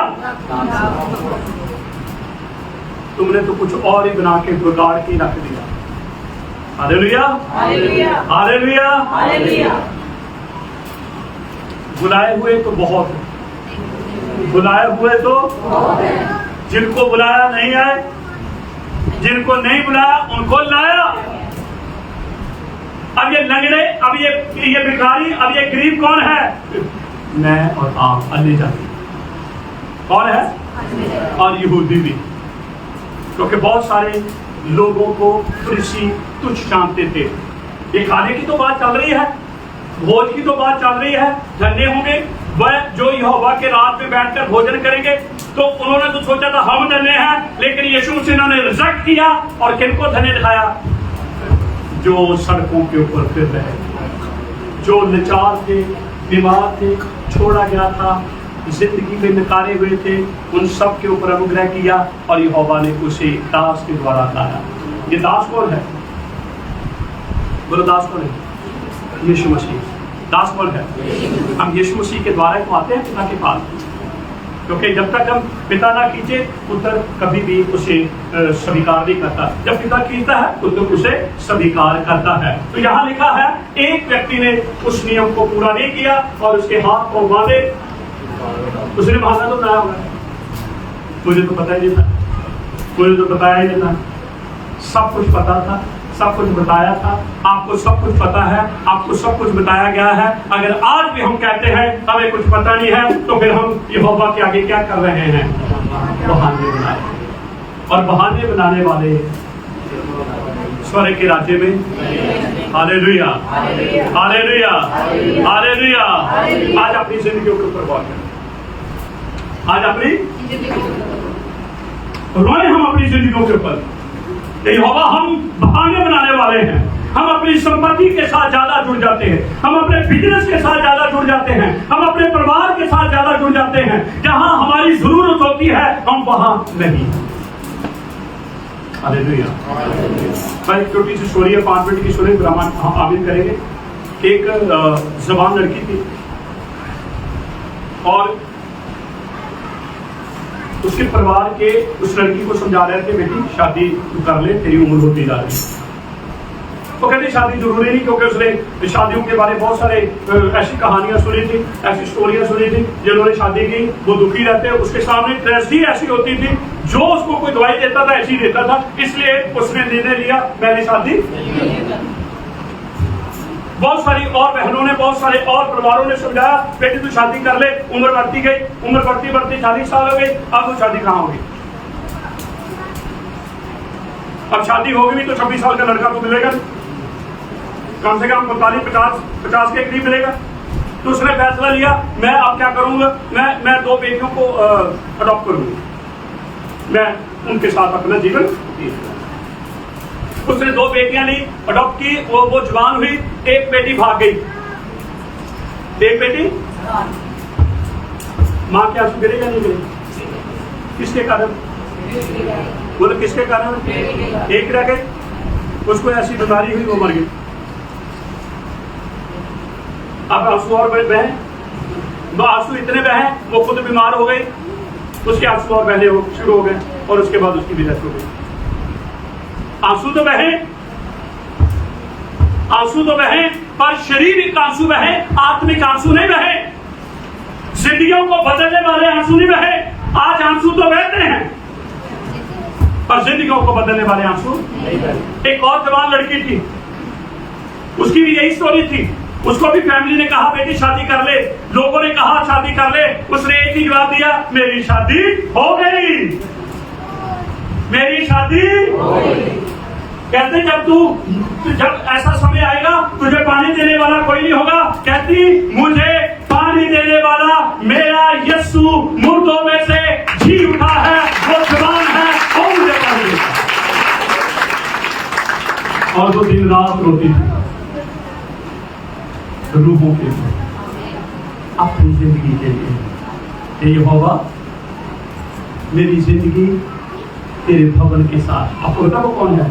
तुमने तो कुछ और ही बना के बिगाड़ के रख दिया। Hallelujah, hallelujah, hallelujah, hallelujah. बुलाए हुए तो बहुत है, बुलाए हुए तो जिनको बुलाया नहीं आए, जिनको नहीं बुलाया उनको लाया। अब ये लंगड़े, अब ये भिखारी, अब ये गरीब कौन है? मैं और आप, अन्य जाति। कौन है? और यहूदी भी, क्योंकि बहुत सारे लोगों को फरीसी तुच्छ जानते थे। ये खाने की तो बात चल रही है, भोज की तो बात चल रही है। धन्य होंगे वह जो यहोवा के रात में बैठकर भोजन करेंगे। तो उन्होंने तो सोचा था हम धन्य हैं, लेकिन यीशु मसीह ने रिजेक्ट किया और किनको धन्य दिखाया? जो सड़कों के ऊपर फिर रहे, जो लाचार थे, बीमार थे, छोड़ा गया था, जिंदगी में नकारे हुए थे, उन सब के ऊपर अनुग्रह किया और यहोवा ने उसे दास के द्वारा लाया। ये दास कौन है? बोलो दास कौन है? यीशु मसीह। दास कौन है? हम यीशु मसीह के द्वारा तो आते हैं पिता के पास, क्योंकि जब तक हम पिता ना खींचे पुत्र कभी भी उसे स्वीकार नहीं करता। जब पिता खींचता है पुत्र उसे स्वीकार करता है। तो यहाँ लिखा है एक व्यक्ति ने उस नियम को पूरा नहीं किया और उसके हाथ को बांधे। उसने भाषा तो बनाया होगा, मुझे तो पता ही नहीं था, मुझे तो बताया ही नहीं था। सब कुछ पता था, सब कुछ बताया था। आपको सब कुछ पता है, आपको सब कुछ बताया गया है। अगर आज भी हम कहते हैं हमें कुछ पता नहीं है, तो फिर हम यहोवा के आगे क्या कर रहे हैं? बहाने बनाए। और बहाने बनाने वाले स्वर्ग के राज्य में। Hallelujah, hallelujah, hallelujah. आज अपनी जिंदगी के ऊपर गौर करें। आज अपनी रोए हम अपनी जिंदगियों के ऊपर। यहोवा, हम बहाने बनाने वाले हैं। हम अपनी संपत्ति के साथ ज्यादा जुड़ जाते हैं, हम अपने बिजनेस के साथ ज्यादा जुड़ जाते हैं, हम अपने परिवार के साथ ज्यादा जुड़ जाते हैं। जहां हमारी जरूरत होती है हम वहां नहीं। हालेलुया। मैं एक छोटी सी स्टोरी है, 5 मिनट की स्टोरी, ब्राह्मण हम आमिर करेंगे। एक जवान लड़की थी और उसके परिवार के उस लड़की को समझा रहे थे, बेटी शादी कर ले, तेरी उम्र होती जा रही है। तो कहते शादी जरूरी नहीं, क्योंकि उसने शादियों के बारे में बहुत सारे ऐसी कहानियां सुनी थी, ऐसी स्टोरियां सुनी थी। जिन्होंने शादी की वो दुखी रहते, उसके सामने ट्रेजेडी ऐसी होती थी, जो उसको कोई दवाई देता था ऐसी देता था, इसलिए उसने निर्णय लिया मैंने शादी। बहुत सारी और बहनों ने, बहुत सारे और परिवारों ने समझाया बेटी तू शादी कर ले, उम्र बढ़ती गई, उम्र बढ़ती बढ़ती 40 साल हो गई, अब तू शादी कहाँ होगी? अब शादी होगी भी तो 26 साल का लड़का तो मिलेगा, कम से कम 45-50 के करीब मिलेगा। तो उसने फैसला लिया मैं अब क्या करूंगा, मैं 2 बेटियों को अडॉप्ट करूंगा, मैं उनके साथ अपना जीवन। उसने 2 बेटियां ली, अडॉप्ट की, वो जवान हुई, एक बेटी भाग गई। एक बेटी, माँ के आंसू गिरे या नहीं गिरे? किसके कारण? बोले किसके कारण? एक रह गई, उसको ऐसी बीमारी हुई वो मर गई। अब आंसू और बहे, वो आंसू इतने बहे वो खुद बीमार हो गई, उसके आंसू और बहने शुरू हो गए और उसके बाद उसकी भी डेथ हो गई। आंसू तो बहे, आंसू तो बहे, पर शारीरिक आंसू बहे, आत्मिक आंसू नहीं बहे। जिंदगियों को बदलने वाले आंसू नहीं बहे। आज आंसू तो बहते हैं पर जिंदगियों को बदलने वाले आंसू नहीं बहे। एक और जवान लड़की थी, उसकी भी यही स्टोरी थी। उसको भी फैमिली ने कहा बेटी शादी कर ले, लोगों ने कहा शादी कर ले, उसने एक ही जवाब दिया मेरी शादी हो गई, मेरी शादी हो गई। कहते जब ऐसा समय आएगा तुझे पानी देने वाला कोई नहीं होगा, कहती मुझे पानी देने वाला मेरा यीशु मुर्दों में से जी उठा है, वो जवान है और मुझे पानी देता है। और वो दिन रात रोती थी रूहों के लिए, अपनी जिंदगी के लिए। यहोवा मेरी जिंदगी तेरे भवन के साथ। आपको पता वो कौन है?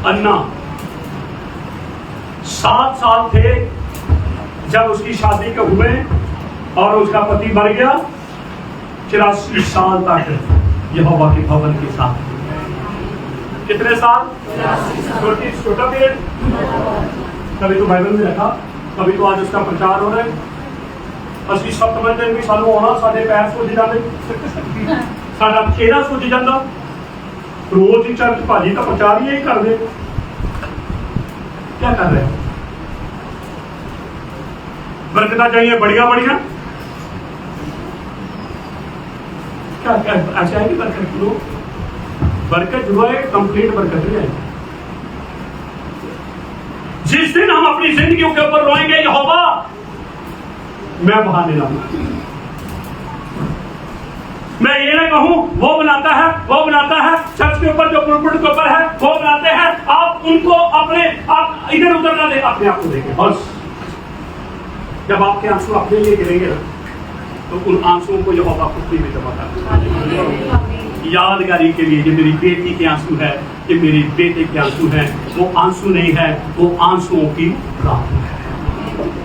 अन्ना 7 साल थे जब उसकी शादी के हुए और उसका पति मर गया। 84 साल तक यहोवा के भवन के साथ। कितने साल? छोटा पीरियड। कभी तो बाइबल में रखा, कभी तो आज उसका प्रचार हो रहा है। असली सप्तम दिन भी सानू होना, साढ़े पैर सोच जाते, साढ़ा चेहरा सोच जाता। रोज ही चर्च भाजी का प्रचार ही कर दे। क्या कर रहे हैं? बरकत चाहिए बढ़िया बढ़िया, क्या क्या ऐसा है कि बरकत लो, बरकत जो है कंप्लीट बरकत नहीं है। जिस दिन हम अपनी जिंदगियों के ऊपर रोएंगे यहोवा मैं बहाने लाऊंगा, मैं ये ना कहूं वो बनाता है, चर्च के ऊपर जो पुलपिट के ऊपर है वो बनाते हैं, आप उनको आप इधर उधर ना दे, अपने आप को देखें। बस जब आपके आंसू अपने लिए गिरेंगे ना तो उन आंसुओं को यहोवा खुशी में जमा करता है। यादगारी के लिए, ये मेरी बेटी के आंसू है, ये मेरे बेटे के आंसू हैं, वो आंसू नहीं है, वो आंसुओं की प्रार्थना है।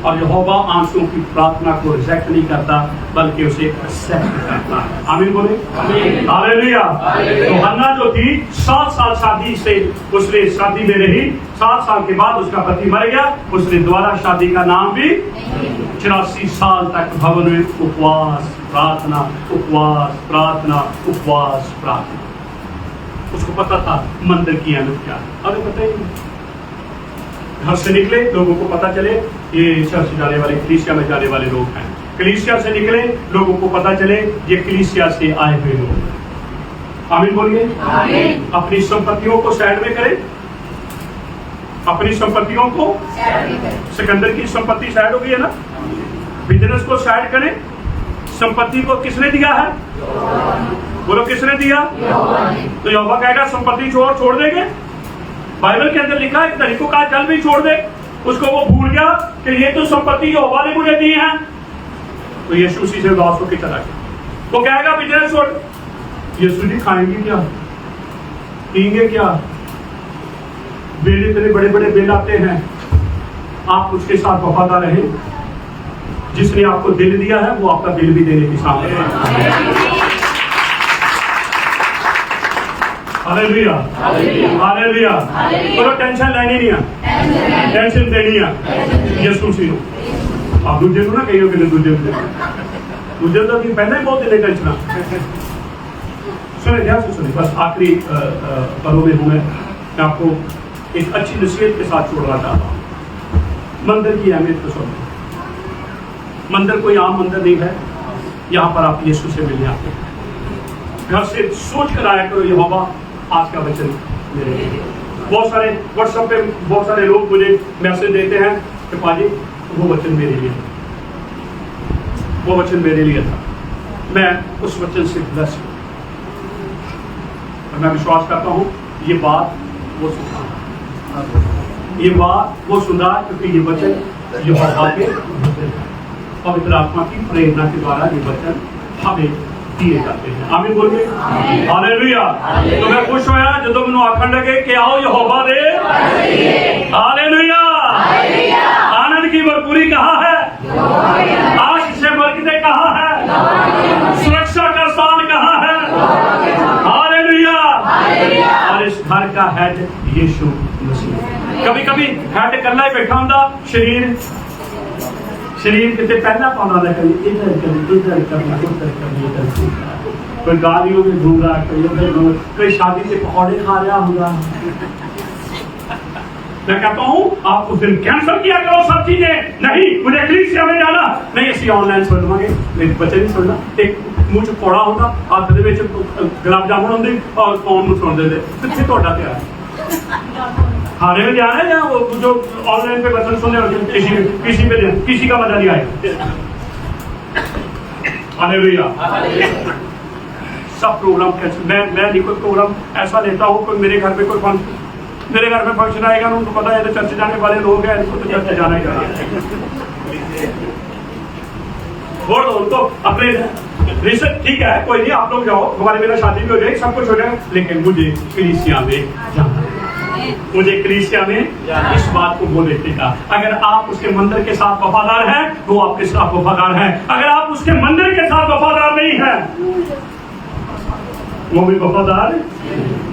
और यहोवा आंसुओं की प्रार्थना को रिजेक्ट नहीं करता बल्कि उसे एक्सेप्ट करता है। आमीन बोले, हालेलुया। तो हन्ना जो थी 7 साल शादी से उसने शादी में रही, 7 साल के बाद उसका पति मर गया, उसने दोबारा शादी का नाम भी 84 साल तक भवन में उपवास प्रार्थना, उपवास प्रार्थना, उपवास प्रार्थना। उसको पता था मंदिर की अहमियत क्या है। अरे पता ही नहीं, घर से निकले लोगों को पता चले ये चर्च जाने वाले, कलीसिया में जाने वाले लोग हैं। कलीसिया से निकले लोगों को पता चले ये कलीसिया से आए हुए लोग। आमीन बोलिए। अपनी संपत्तियों को साइड में करें, अपनी संपत्तियों को, सिकंदर की संपत्ति साइड हो गई है ना, बिजनेस को साइड करें। संपत्ति को किसने दिया है? बोलो किसने दिया? तो यहोवा कहेगा संपत्ति छोड़ देंगे। बाइबल के अंदर लिखा है तरीकों का जल भी छोड़ दे, उसको वो भूल गया कि ये तो संपत्ति यहोवा ने मुझे दी है। तो यीशु उसी से उदास होकर चला गया। वो कहेगा बिजनेस छोड़। यीशु जी खाएंगे क्या, पीएंगे क्या? बिल इतने बड़े बड़े बिल आते हैं, आप उसके साथ वफादार रहे। जिसने आपको दिल दिया है वो आपका बिल भी देने के सामने है। Hallelujah, hallelujah. तो टेंशन लेनी नहीं है, टेंशन देनी है। यीशु सी आप दूजे को ना कहियो कि दूजे तो भी पहले ही बहुत दिले टेंशन। सुने ध्यान से सुने, बस आखिरी पलों में हूं मैं आपको एक अच्छी नसीहत के साथ छोड़ना चाहता हूं। मंदिर की अहमियत को समझो। मंदिर कोई आम मंदिर नहीं है, यहाँ पर आप यीशु से मिलने आते हैं। घर से सोच कर आया करो यहोवा आज का वचन मेरे लिए। बहुत सारे व्हाट्सएप पे बहुत सारे लोग मुझे मैसेज देते हैं कि पाजी वो वचन मेरे लिए, वो वचन मेरे लिए था, मैं उस वचन से ब्लेस हूं। और मैं विश्वास करता हूं ये बात वो सुना, ये बात वो सुना क्योंकि ये वचन यहोवा के पवित्र आत्मा की प्रेरणा के द्वारा ये वचन हमें दिए जाते हैं। आमीन बोलिए, हालेलुया। तो मैं खुश होया जो मैनू आखन लगे कि आओ यहोवा दे, हालेलुया। आनंद की भरपूरी कहाँ है? आशीष से बरकतें कहाँ है? सुरक्षा का स्थान कहाँ है? हालेलुया। और इस घर का हेड यीशु मसीह। कभी कभी हेड कल्ला ही बैठा होंदा, शरीर कितने पहला पाना था, कभी इधर कभी उधर कभी उधर कभी इधर, कोई गाड़ियों में घूम रहा, कोई शादी से पकौड़े खा रहा होगा। मैं कहता हूँ आप उस दिन कैंसिल किया करो सब चीजें। नहीं मुझे कलीसिया में जाना नहीं, ऐसी ऑनलाइन सुन लवांगे, बच्चे नहीं सुनना। एक मुंह च पौड़ा होता, हाथ दे विच गुलाब जामुन होंदे और फोन में सुन देते, कितने तोड़ा तैयार हारे में जाना है, या वो जो ऑनलाइन पे वचन सुनने होते किसी का मजा नहीं आएगा। हालेलुया। सब प्रोग्राम कैंसिल। मैं नहीं कोई प्रोग्राम ऐसा लेता हूँ, कोई मेरे घर पे मेरे घर में फंक्शन आएगा, उनको पता है चर्च जाने वाले लोग हैं, इनको तो चर्च जाना ही जाना। छोड़ दो उनको अपने रिश्ते, ठीक है कोई नहीं, आप लोग जाओ, हमारे मेरा शादी भी हो जाएगी, सब कुछ हो जाएगा, लेकिन मुझे कलीसिया में जाना है। मुझे कलीसिया में इस बात को बोले देगा। अगर आप उसके मंदिर के साथ वफादार हैं, वो आपके साथ वफादार है। अगर आप उसके मंदिर के साथ वफादार नहीं है, वो भी वफादार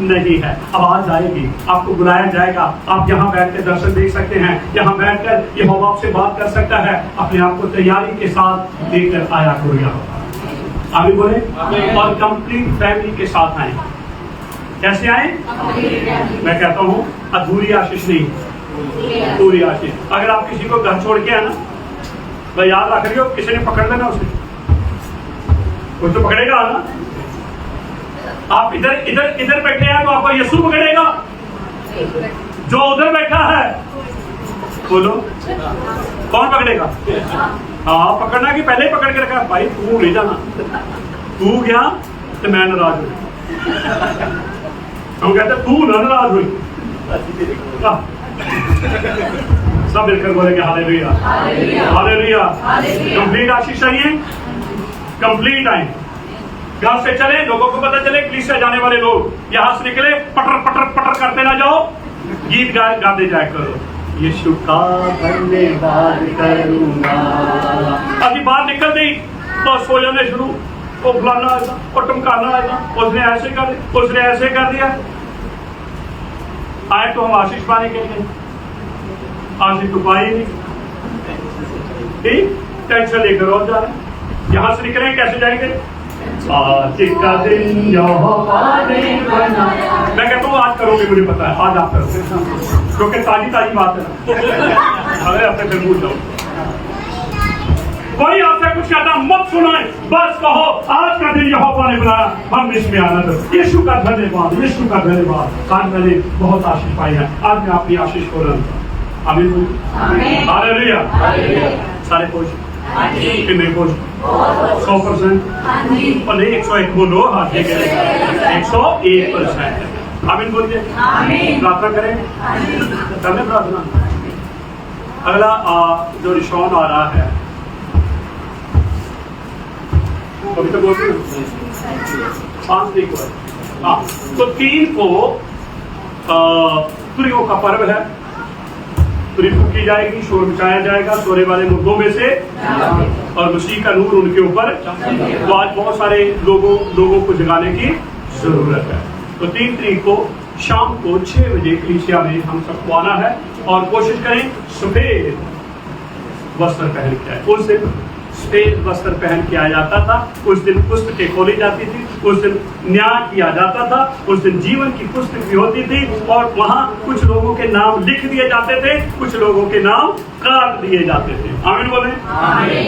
नहीं है। आवाज आएगी, आपको बुलाया जाएगा, आप यहाँ बैठ कर दर्शन देख सकते हैं, यहाँ बैठकर यहोवा आपसे बात कर सकता है। अपने आप को तैयारी के साथ लेकर आया करो यहाँ। आगे बोले, और कंप्लीट फैमिली के साथ आए। कैसे आए? मैं कहता हूँ अधूरी आशीष नहीं, पूरी आशीष। अगर आप किसी को घर छोड़ के आए ना, भाई याद रख रही हो, किसी ने पकड़ लेना उसे, कोई तो पकड़ेगा ना। आप इधर इधर इधर बैठे हैं तो आपको यीशु पकड़ेगा। जो उधर बैठा है, बोलो कौन पकड़ेगा? हाँ, पकड़ना कि पहले ही पकड़ के रखा, भाई तू ले जाना, तू गया तो मैं नाराज हुई। हम कहते तू ना नाराज हुई। सब मिलकर बोलेंगे हालेलुया, हालेलुया। कंप्लीट आशीष चाहिए, कंप्लीट आए। घर से चले, लोगों को पता चले कलीसिया जाने वाले लोग यहां से निकले, पटर पटर पटर करते ना जाओ, गीत गाते जाया करो। यीशु का धन्यवाद करूंगा। अभी बाहर निकल गई तो सो जाने शुरू, वो फलाना आएगा, वो टमकाना आएगा, उसने ऐसे कर दिया, उसने ऐसे कर दिया। आए तो हम आशीष पाने के लिए, आशीष तो पाए नहीं, ठीक टेंशन लेकर और जा रहे। यहां से निकले कैसे जाएंगे? आज का दिन यहोवा ने बनाया। मैं कहता हूँ आज करोगे, मुझे पता है आज आप करोगे, क्योंकि ताजी ताजी बात है। अरे अपने फिर पूछ लो, कोई आपसे कुछ कहता मत सुनाए, बस कहो आज का दिन यहोवा ने बनाया, हम इसमें आनंद। यीशु का धन्यवाद, यीशु का धन्यवाद। आज मैंने बहुत आशीष पाई है, आज मैं अपनी आशीष को रहा। आमीन, हालेलुया। सारे खुश, कितने खुश? 100%। और नहीं 101 बोलो, हाथ लेके 101%। आमीन बोलिए। प्रार्थना करें, करने प्रार्थना। अगला जो रिशॉन आ रहा है, अभी तो बोलते हैं 5 तारीख को है। हाँ, तो 3 को तुरियों का पर्व है। तुरी फूकी जाएगी, शोर मचाया जाएगा सोने वाले मुर्दों में से, और मसीह का नूर उनके ऊपर। तो आज बहुत सारे लोगों को जगाने की जरूरत है। तो 3 तारीख को शाम को 6 बजे कलीसिया में हम सबको आना है, और कोशिश करें सफेद वस्त्र पहन के आए। उस दिन सफेद वस्त्र पहन के आया जाता था, उस दिन पुस्तकें खोली जाती थी, उस दिन न्याय किया जाता था, उस दिन जीवन की पुस्तक भी होती थी, और वहां कुछ लोगों के नाम लिख दिए जाते थे, कुछ लोगों के नाम काट दिए जाते थे। आमीन बोले।